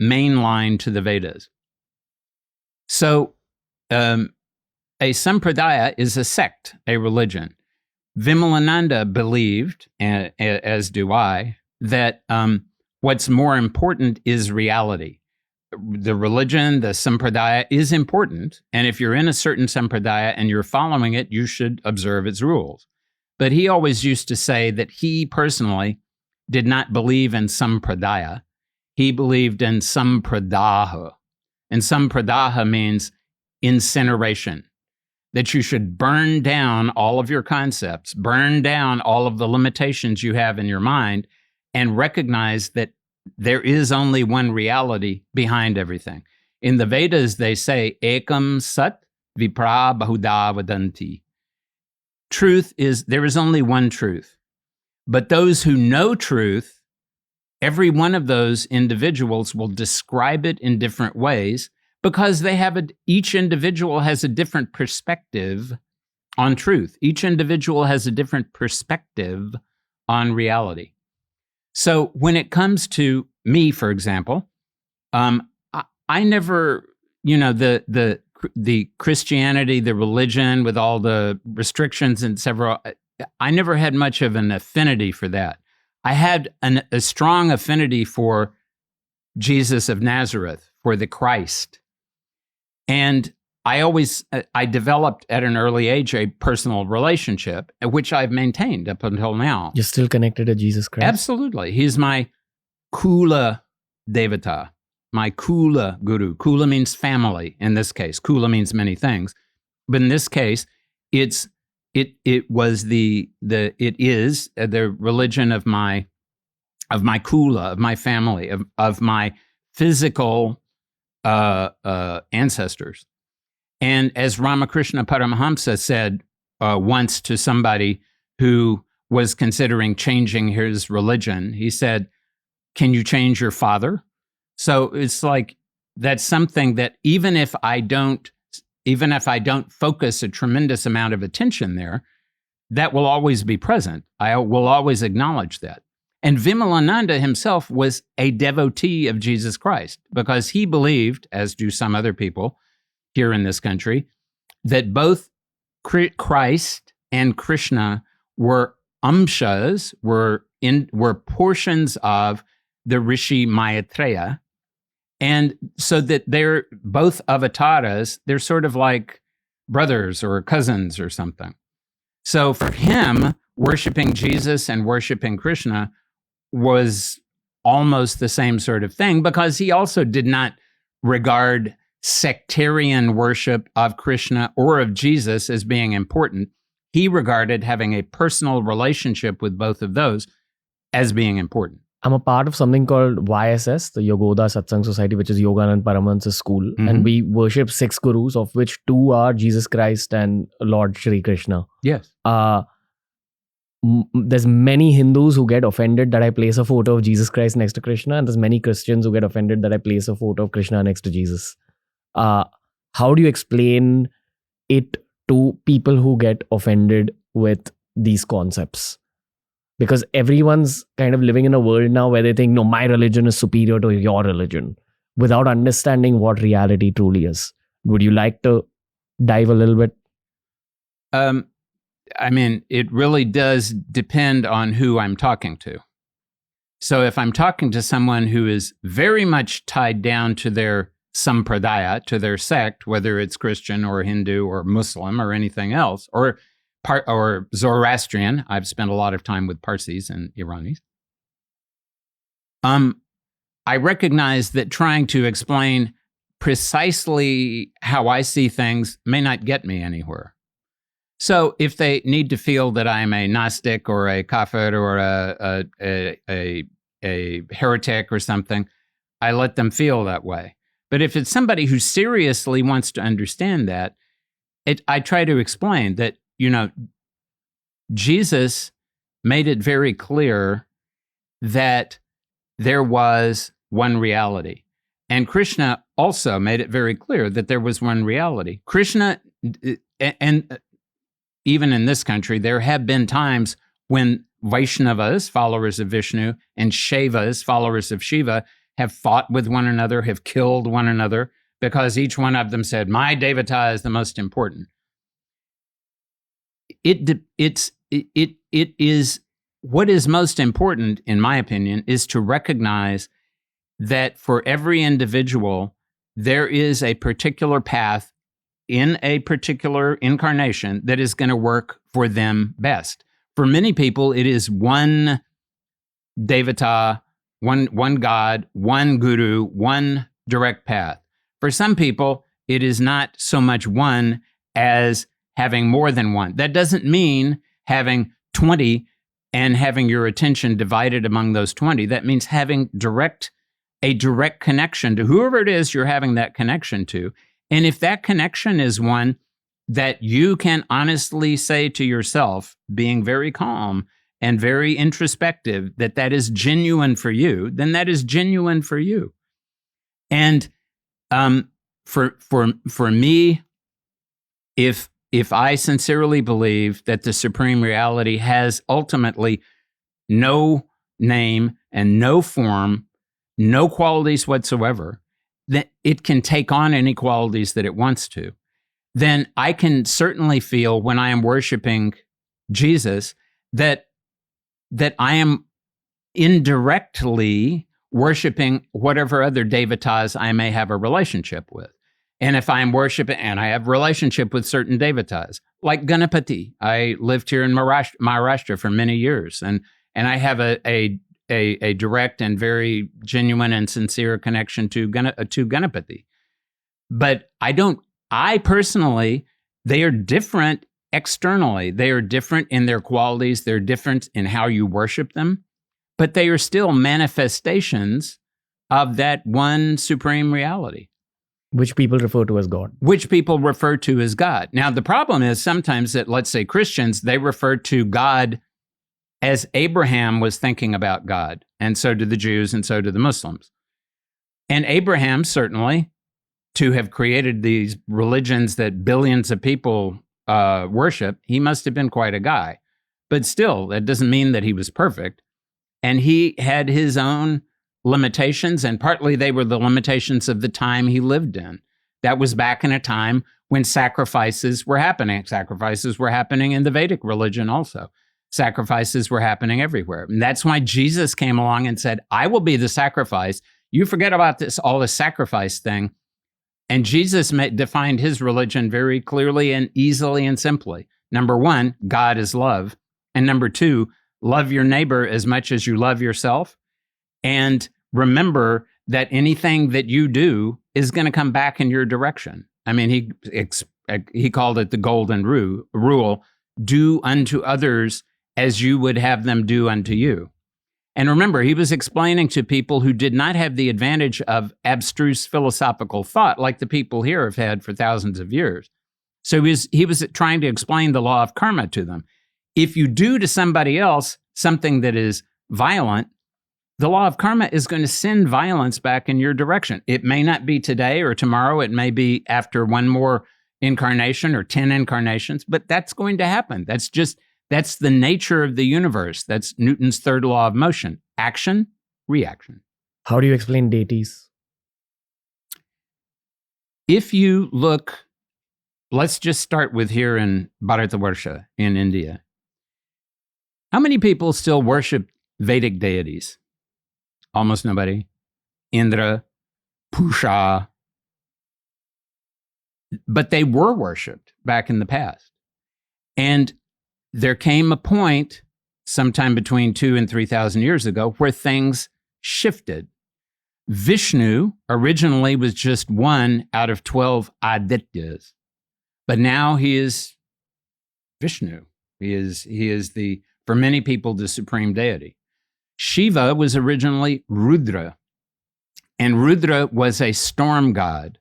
mainline to the Vedas. So a sampradaya is a sect, a religion. Vimalananda believed, as do I, that what's more important is reality. The religion, the sampradaya is important. And if you're in a certain sampradaya and you're following it, you should observe its rules. But he always used to say that he personally did not believe in sampradaya. He believed in sampradaha. And sampradaha means incineration. That you should burn down all of your concepts, burn down all of the limitations you have in your mind, and recognize that there is only one reality behind everything. In the Vedas, they say, ekam sat vipra bahuda vadanti. Truth is, there is only one truth. But those who know truth, every one of those individuals will describe it in different ways because they have each individual has a different perspective on truth. Each individual has a different perspective on reality. So when it comes to me, for example, I never, the Christianity, the religion with all the restrictions and I never had much of an affinity for that. I had a strong affinity for Jesus of Nazareth, for the Christ. And I developed at an early age a personal relationship, which I've maintained up until now. You're still connected to Jesus Christ? Absolutely. He's my Kula Devata, my Kula Guru. Kula means family in this case. Kula means many things. But in this case, it is the religion of my Kula, of my family, of my physical ancestors. And as Ramakrishna Paramahamsa said once to somebody who was considering changing his religion, he said, "Can you change your father?" So it's like that's something that even if I don't focus a tremendous amount of attention there, that will always be present. I will always acknowledge that. And Vimalananda himself was a devotee of Jesus Christ because he believed, as do some other people here in this country, that both Christ and Krishna were amshas, were portions of the Rishi Maitreya. And so that they're both avatars, they're sort of like brothers or cousins or something. So for him, worshiping Jesus and worshiping Krishna was almost the same sort of thing because he also did not regard sectarian worship of Krishna or of Jesus as being important. He regarded having a personal relationship with both of those as being important. I'm a part of something called YSS, the Yogoda Satsang Society, which is Yoganand Paramahansa's school. Mm-hmm. And we worship 6 gurus, of which 2 are Jesus Christ and Lord Shri Krishna. Yes. There's many Hindus who get offended that I place a photo of Jesus Christ next to Krishna. And there's many Christians who get offended that I place a photo of Krishna next to Jesus. How do you explain it to people who get offended with these concepts? Because everyone's kind of living in a world now where they think, no, my religion is superior to your religion, without understanding what reality truly is. Would you like to dive a little bit? I mean, it really does depend on who I'm talking to. So if I'm talking to someone who is very much tied down to their sampradaya, to their sect, whether it's Christian or Hindu or Muslim or anything else, or Zoroastrian. I've spent a lot of time with Parsis and Iranis. I recognize that trying to explain precisely how I see things may not get me anywhere. So if they need to feel that I'm a Gnostic or a kafir or a heretic or something, I let them feel that way. But if it's somebody who seriously wants to understand that, I try to explain that, Jesus made it very clear that there was one reality. And Krishna also made it very clear that there was one reality. Krishna, and even in this country, there have been times when Vaishnavas, followers of Vishnu, and Shaivas, followers of Shiva, have fought with one another, have killed one another, because each one of them said, my Devata is the most important. It is what is most important, in my opinion, is to recognize that for every individual, there is a particular path in a particular incarnation that is going to work for them best. For many people, it is one Devata, one God, one Guru, one direct path. For some people, it is not so much one as having more than one. That doesn't mean having 20 and having your attention divided among those 20, that means having a direct connection to whoever it is you're having that connection to. And if that connection is one that you can honestly say to yourself, being very calm and very introspective, that is genuine for you, then that is genuine for you. And for me, if I sincerely believe that the supreme reality has ultimately no name and no form, no qualities whatsoever, that it can take on any qualities that it wants to, then I can certainly feel when I am worshiping Jesus that I am indirectly worshiping whatever other devatas I may have a relationship with. And if I'm worshiping, and I have a relationship with certain devatas, like Ganapati. I lived here in Maharashtra for many years, and I have a direct and very genuine and sincere connection to Ganapati. But I personally, they are different externally. They are different in their qualities. They're different in how you worship them, but they are still manifestations of that one supreme reality. Which people refer to as God. Which people refer to as God. Now, the problem is sometimes that, let's say, Christians, they refer to God as Abraham was thinking about God, and so do the Jews, and so do the Muslims. And Abraham, certainly, to have created these religions that billions of people worship, he must have been quite a guy. But still, that doesn't mean that he was perfect. And he had his own limitations, and partly they were the limitations of the time he lived in. That was back in a time when sacrifices were happening. Sacrifices were happening in the Vedic religion also. Sacrifices were happening everywhere. And that's why Jesus came along and said, I will be the sacrifice. You forget about all this sacrifice thing. And Jesus defined his religion very clearly and easily and simply. Number one, God is love. And number two, love your neighbor as much as you love yourself. And remember that anything that you do is going to come back in your direction. I mean, he called it the golden rule, do unto others as you would have them do unto you. And remember, he was explaining to people who did not have the advantage of abstruse philosophical thought like the people here have had for thousands of years. So he was trying to explain the law of karma to them. If you do to somebody else something that is violent, the law of karma is going to send violence back in your direction. It may not be today or tomorrow. It may be after one more incarnation or 10 incarnations, but that's going to happen. That's the nature of the universe. That's Newton's third law of motion. Action, reaction. How do you explain deities? If you look, let's just start with here in Bharatavarsha in India. How many people still worship Vedic deities? Almost nobody. Indra, Pusha. But they were worshipped back in the past. And there came a point sometime between 2,000 and 3,000 years ago where things shifted. Vishnu originally was just one out of 12 Adityas. But now he is Vishnu. He is for many people, the supreme deity. Shiva was originally Rudra, and Rudra was a storm god.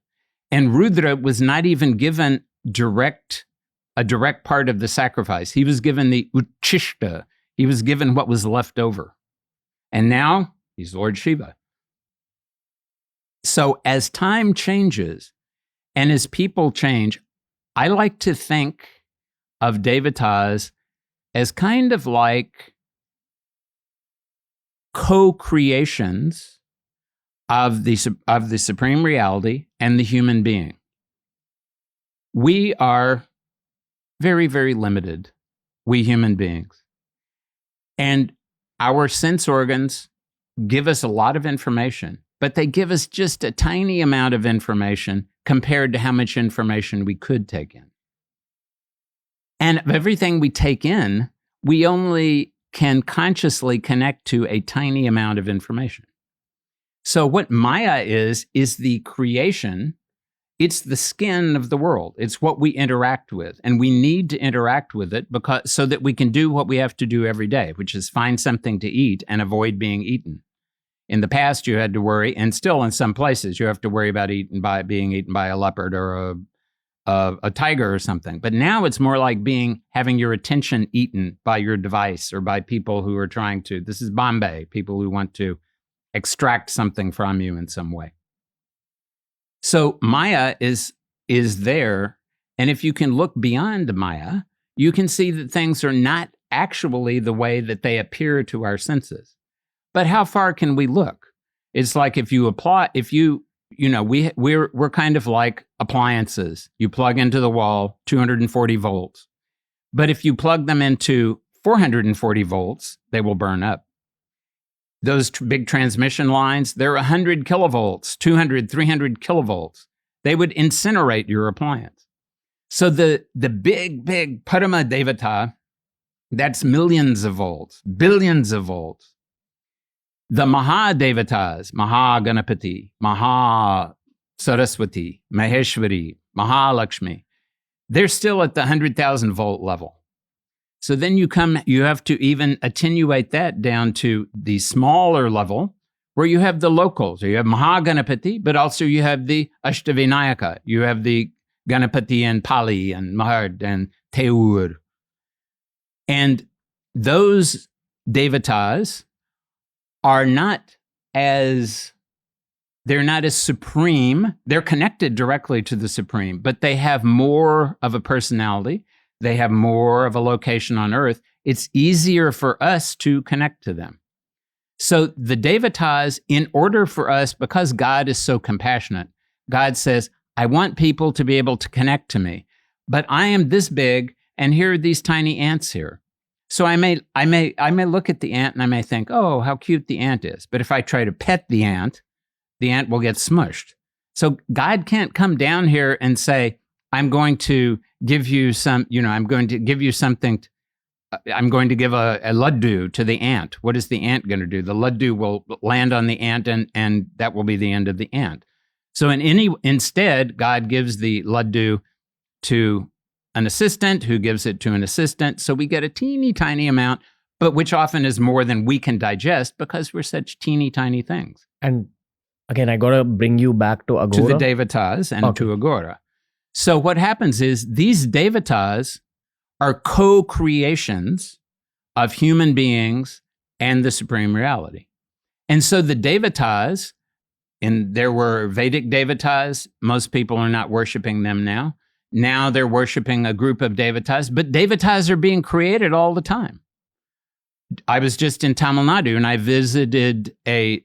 And Rudra was not even given a direct part of the sacrifice. He was given the Uchishta. He was given what was left over. And now he's Lord Shiva. So as time changes and as people change, I like to think of devatas as kind of like co-creations of the supreme reality and the human being. We are very, very limited, we human beings. And our sense organs give us a lot of information, but they give us just a tiny amount of information compared to how much information we could take in. And of everything we take in, we only can consciously connect to a tiny amount of information. So what Maya is the creation, it's the skin of the world. It's what we interact with. And we need to interact with it so that we can do what we have to do every day, which is find something to eat and avoid being eaten. In the past, you had to worry, and still in some places, you have to worry about being eaten by a leopard or a tiger or something. But now it's more like having your attention eaten by your device or by people who are trying to, this is Bombay, people who want to extract something from you in some way. So Maya is there. And if you can look beyond Maya, you can see that things are not actually the way that they appear to our senses. But how far can we look? It's like we're kind of like appliances. You plug into the wall, 240 volts. But if you plug them into 440 volts, they will burn up. Those big transmission lines, they're 100 kilovolts, 200, 300 kilovolts. They would incinerate your appliance. So the big Parama Devata, that's millions of volts, billions of volts. The Maha Devatas, Maha Ganapati, Maha Saraswati, Maheshwari, Mahalakshmi, they're still at the 100,000 volt level. So then you have to even attenuate that down to the smaller level where you have the locals. You have Mahaganapati, but also you have the Ashtavinayaka. You have the Ganapati and Pali and Mahad and Teur. And those devatas are not as supreme. They're connected directly to the supreme, but they have more of a personality. They have more of a location on earth. It's easier for us to connect to them. So the devatas, in order for us, because God is so compassionate, God says, I want people to be able to connect to me, but I am this big, and here are these tiny ants here. So I may look at the ant and I may think, oh, how cute the ant is. But if I try to pet the ant will get smushed. So God can't come down here and say, I'm going to give you some, I'm going to give you something. I'm going to give a laddu to the ant. What is the ant going to do? The laddu will land on the ant and that will be the end of the ant. So instead, God gives the laddu to an assistant who gives it to an assistant. So we get a teeny tiny amount, but which often is more than we can digest because we're such teeny tiny things. And again, I got to bring you back to Aghora. To the devatas and to Aghora. So what happens is these devatas are co-creations of human beings and the supreme reality. And so the devatas, and there were Vedic devatas, most people are not worshiping them now. Now they're worshiping a group of devatas, but devatas are being created all the time. I was just in Tamil Nadu and I visited the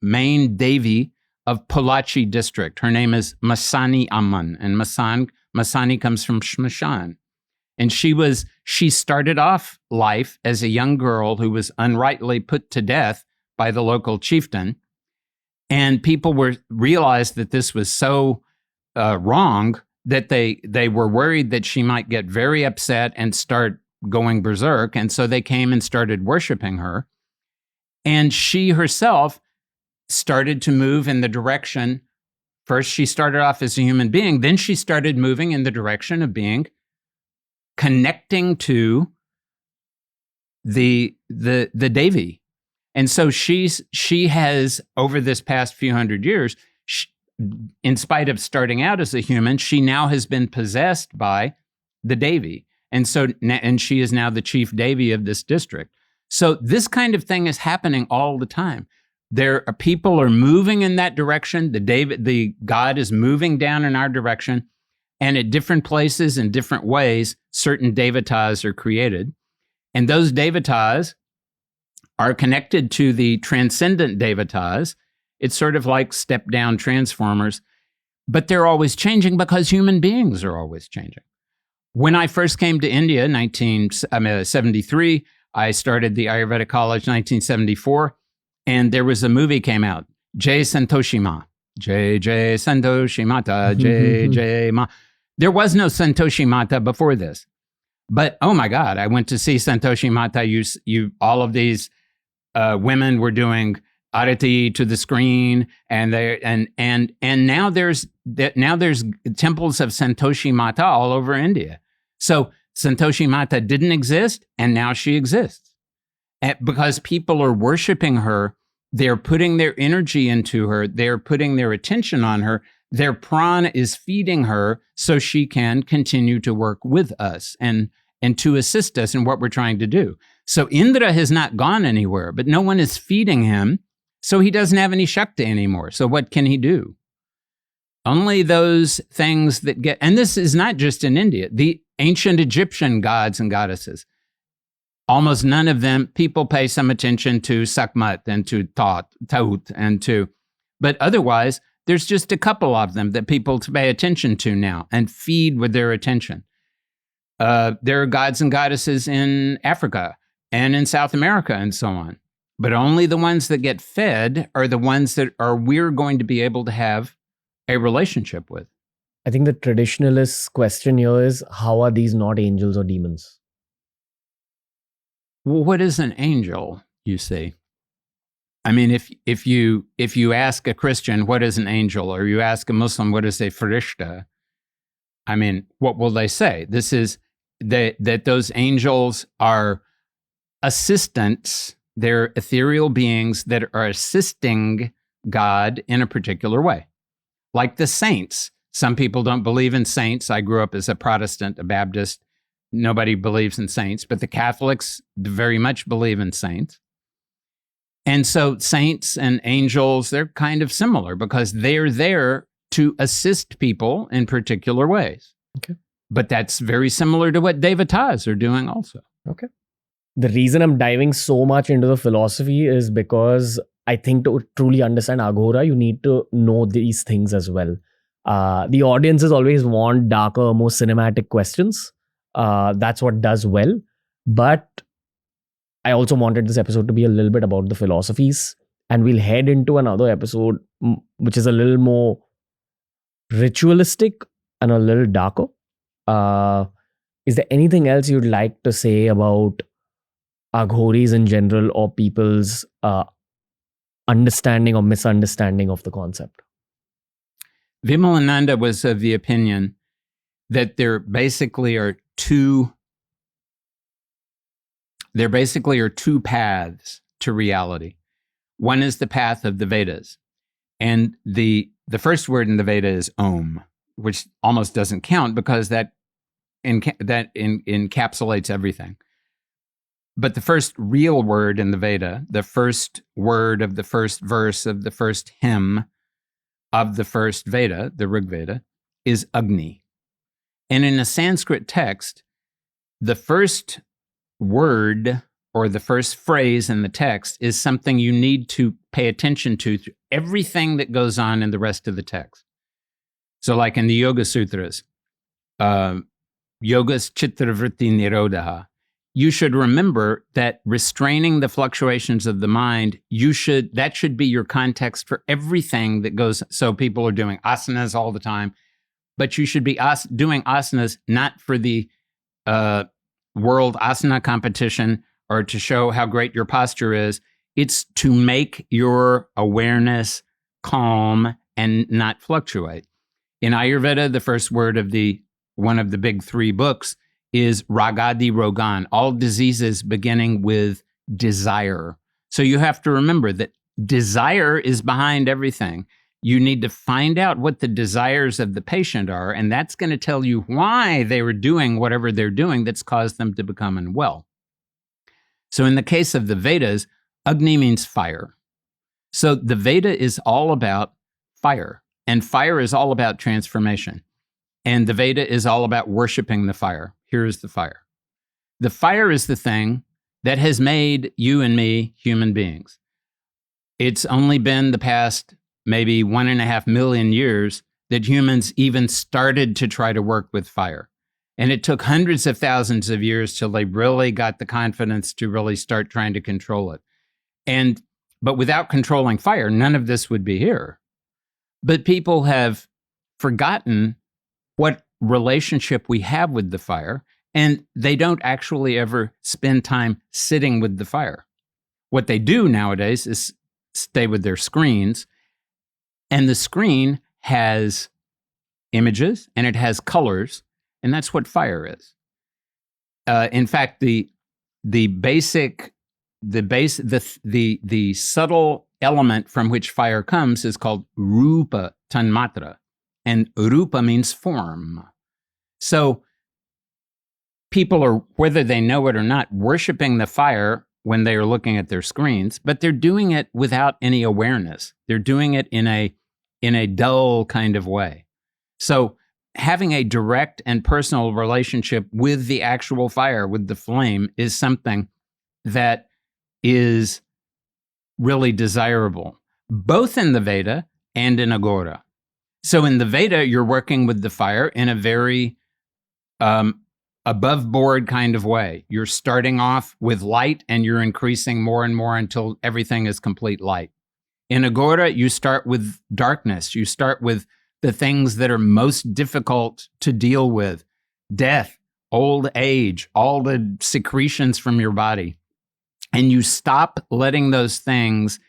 main Devi of Pollachi district. Her name is Masani Amman, and Masani comes from Shmashan. And she started off life as a young girl who was unrightly put to death by the local chieftain. And people realized that this was so wrong that they were worried that she might get very upset and start going berserk. And so they came and started worshiping her. And she herself started to move in the direction. First, she started off as a human being. Then she started moving in the direction of connecting to the Devi. And so she has, over this past few hundred years, in spite of starting out as a human, she now has been possessed by the Devi. And she is now the chief Devi of this district. So this kind of thing is happening all the time. People are moving in that direction. The God is moving down in our direction. And at different places in different ways, certain devatas are created. And those devatas are connected to the transcendent devatas. It's sort of like step-down transformers, but they're always changing because human beings are always changing. When I first came to India in 1973, I started the Ayurvedic College in 1974, and there was a movie came out, Jai Santoshi Ma. Jai Jai Santoshi Mata, Jai Jai Ma. There was no Santoshi Mata before this. But, oh my God, I went to see Santoshi Mata. All of these women were doing arati to the screen, and now there's temples of Santoshi Mata all over India. So Santoshi Mata didn't exist, and now she exists. And because people are worshiping her, they're putting their energy into her, they're putting their attention on her, their prana is feeding her so she can continue to work with us and to assist us in what we're trying to do. So Indra has not gone anywhere, but no one is feeding him, so he doesn't have any Shakti anymore. So what can he do? Only those things that get, and this is not just in India, the ancient Egyptian gods and goddesses, almost none of them, people pay some attention to Sakmat and to Taut and to, but otherwise, there's just a couple of them that people pay attention to now and feed with their attention. There are gods and goddesses in Africa and in South America and so on. But only the ones that get fed are the ones that we're going to be able to have a relationship with. I think the traditionalist question here is, how are these not angels or demons? Well, what is an angel, you see? I mean, if you ask a Christian, what is an angel? Or you ask a Muslim, what is a farishta? I mean, what will they say? This is that those angels are assistants. They're ethereal beings that are assisting God in a particular way. Like the saints. Some people don't believe in saints. I grew up as a Protestant, a Baptist. Nobody believes in saints, but the Catholics very much believe in saints. And so saints and angels, they're kind of similar because they're there to assist people in particular ways. Okay. But that's very similar to what devatas are doing also. Okay. The reason I'm diving so much into the philosophy is because I think to truly understand Aghora, you need to know these things as well. The audiences always want darker, more cinematic questions. That's what does well. But I also wanted this episode to be a little bit about the philosophies. And we'll head into another episode, which is a little more ritualistic and a little darker. Is there anything else you'd like to say about Aghoris in general or people's understanding or misunderstanding of the concept? Vimalananda was of the opinion that there basically are two paths to reality. One is the path of the Vedas. And the first word in the Veda is Om, which almost doesn't count because that encapsulates everything. But the first real word in the Veda, the first word of the first verse of the first hymn of the first Veda, the Rig Veda, is Agni. And in a Sanskrit text, the first word or the first phrase in the text is something you need to pay attention to through everything that goes on in the rest of the text. So like in the Yoga Sutras, Yogas Chitravritti Nirodha, you should remember that restraining the fluctuations of the mind, that should be your context for everything that goes. So people are doing asanas all the time, but you should be doing asanas not for the world asana competition or to show how great your posture is. It's to make your awareness calm and not fluctuate. In Ayurveda, the first word of one of the big three books is Ragadi Rogan, all diseases beginning with desire. So you have to remember that desire is behind everything. You need to find out what the desires of the patient are, and that's going to tell you why they were doing whatever they're doing that's caused them to become unwell. So in the case of the Vedas, Agni means fire. So the Veda is all about fire, and fire is all about transformation. And the Veda is all about worshiping the fire. Here is the fire. The fire is the thing that has made you and me human beings. It's only been the past maybe 1.5 million years that humans even started to try to work with fire. And it took hundreds of thousands of years till they really got the confidence to really start trying to control it. But without controlling fire, none of this would be here. But people have forgotten what relationship we have with the fire, and they don't actually ever spend time sitting with the fire. What they do nowadays is stay with their screens. And the screen has images and it has colors, and that's what fire is. In fact, the subtle element from which fire comes is called rupa tanmatra, and rupa means form. So people are, whether they know it or not, worshiping the fire when they are looking at their screens, but they're doing it without any awareness. They're doing it in a dull kind of way. So having a direct and personal relationship with the actual fire, with the flame, is something that is really desirable, both in the Veda and in Aghora. So in the Veda, you're working with the fire in a very above board kind of way. You're starting off with light and you're increasing more and more until everything is complete light. In Aghora, you start with darkness. You start with the things that are most difficult to deal with: death, old age, all the secretions from your body. And you stop letting those things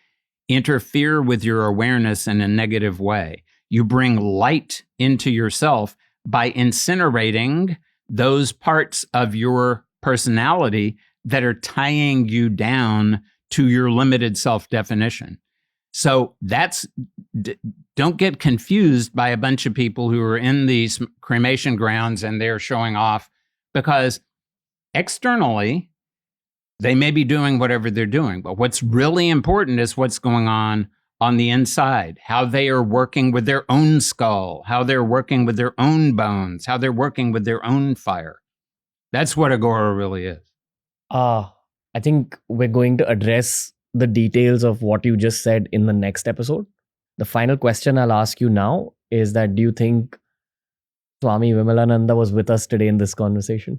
interfere with your awareness in a negative way. You bring light into yourself by incinerating those parts of your personality that are tying you down to your limited self-definition. So don't get confused by a bunch of people who are in these cremation grounds and they're showing off, because externally, they may be doing whatever they're doing. But what's really important is what's going on the inside, how they are working with their own skull, how they're working with their own bones, how they're working with their own fire. That's what Aghora really is. I think we're going to address the details of what you just said in the next episode. The final question I'll ask you now is that, do you think Swami Vimalananda was with us today in this conversation?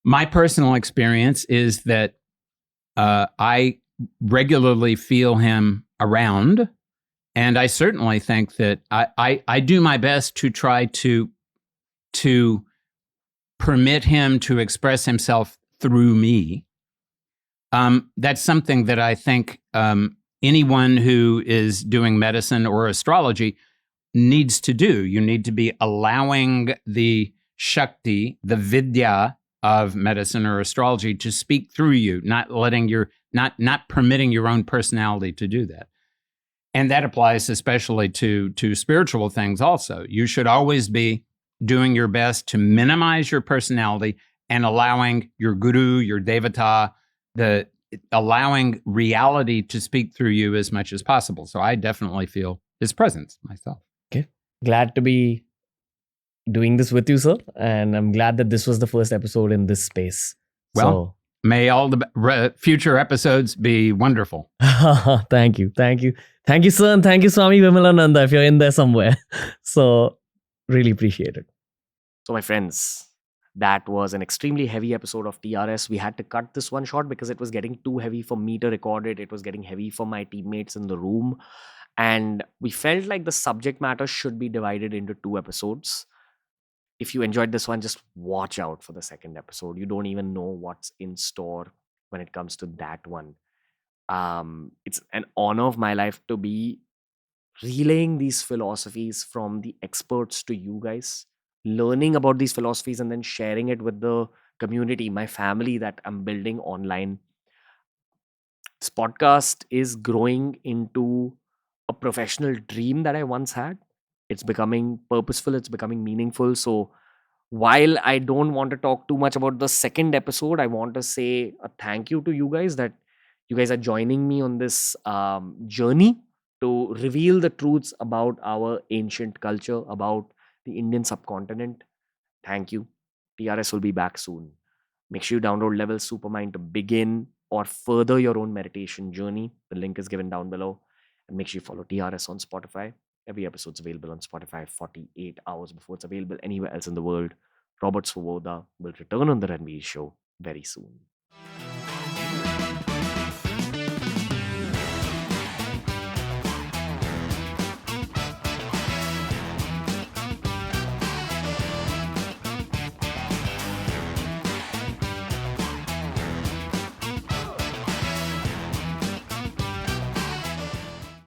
My personal experience is that I regularly feel him around, and I certainly think that I do my best to try to permit him to express himself through me. That's something that I think anyone who is doing medicine or astrology needs to do. You need to be allowing the Shakti, the Vidya of medicine or astrology to speak through you, not permitting your own personality to do that. And that applies especially to spiritual things also. You should always be doing your best to minimize your personality and allowing your guru, your devata, allowing reality to speak through you as much as possible. So I definitely feel his presence myself. Okay. Glad to be doing this with you, sir. And I'm glad that this was the first episode in this space. Well, may all the future episodes be wonderful. Thank you. Thank you. Thank you, sir. And thank you, Swami Vimalananda, if you're in there somewhere. So really appreciate it. So my friends, that was an extremely heavy episode of TRS. We had to cut this one short because it was getting too heavy for me to record it. It was getting heavy for my teammates in the room. And we felt like the subject matter should be divided into 2 episodes. If you enjoyed this one, just watch out for the second episode. You don't even know what's in store when it comes to that one. It's an honor of my life to be relaying these philosophies from the experts to you guys, learning about these philosophies and then sharing it with the community, my family that I'm building online. This podcast is growing into a professional dream that I once had. It's becoming purposeful, it's becoming meaningful. So while I don't want to talk too much about the second episode, I want to say a thank you to you guys that you guys are joining me on this journey to reveal the truths about our ancient culture, about the Indian subcontinent. Thank you. TRS will be back soon. Make sure you download Level Supermind to begin or further your own meditation journey. The link is given down below. And make sure you follow TRS on Spotify. Every episode's available on Spotify 48 hours before it's available anywhere else in the world. Robert Svoboda will return on the Ranveer show very soon.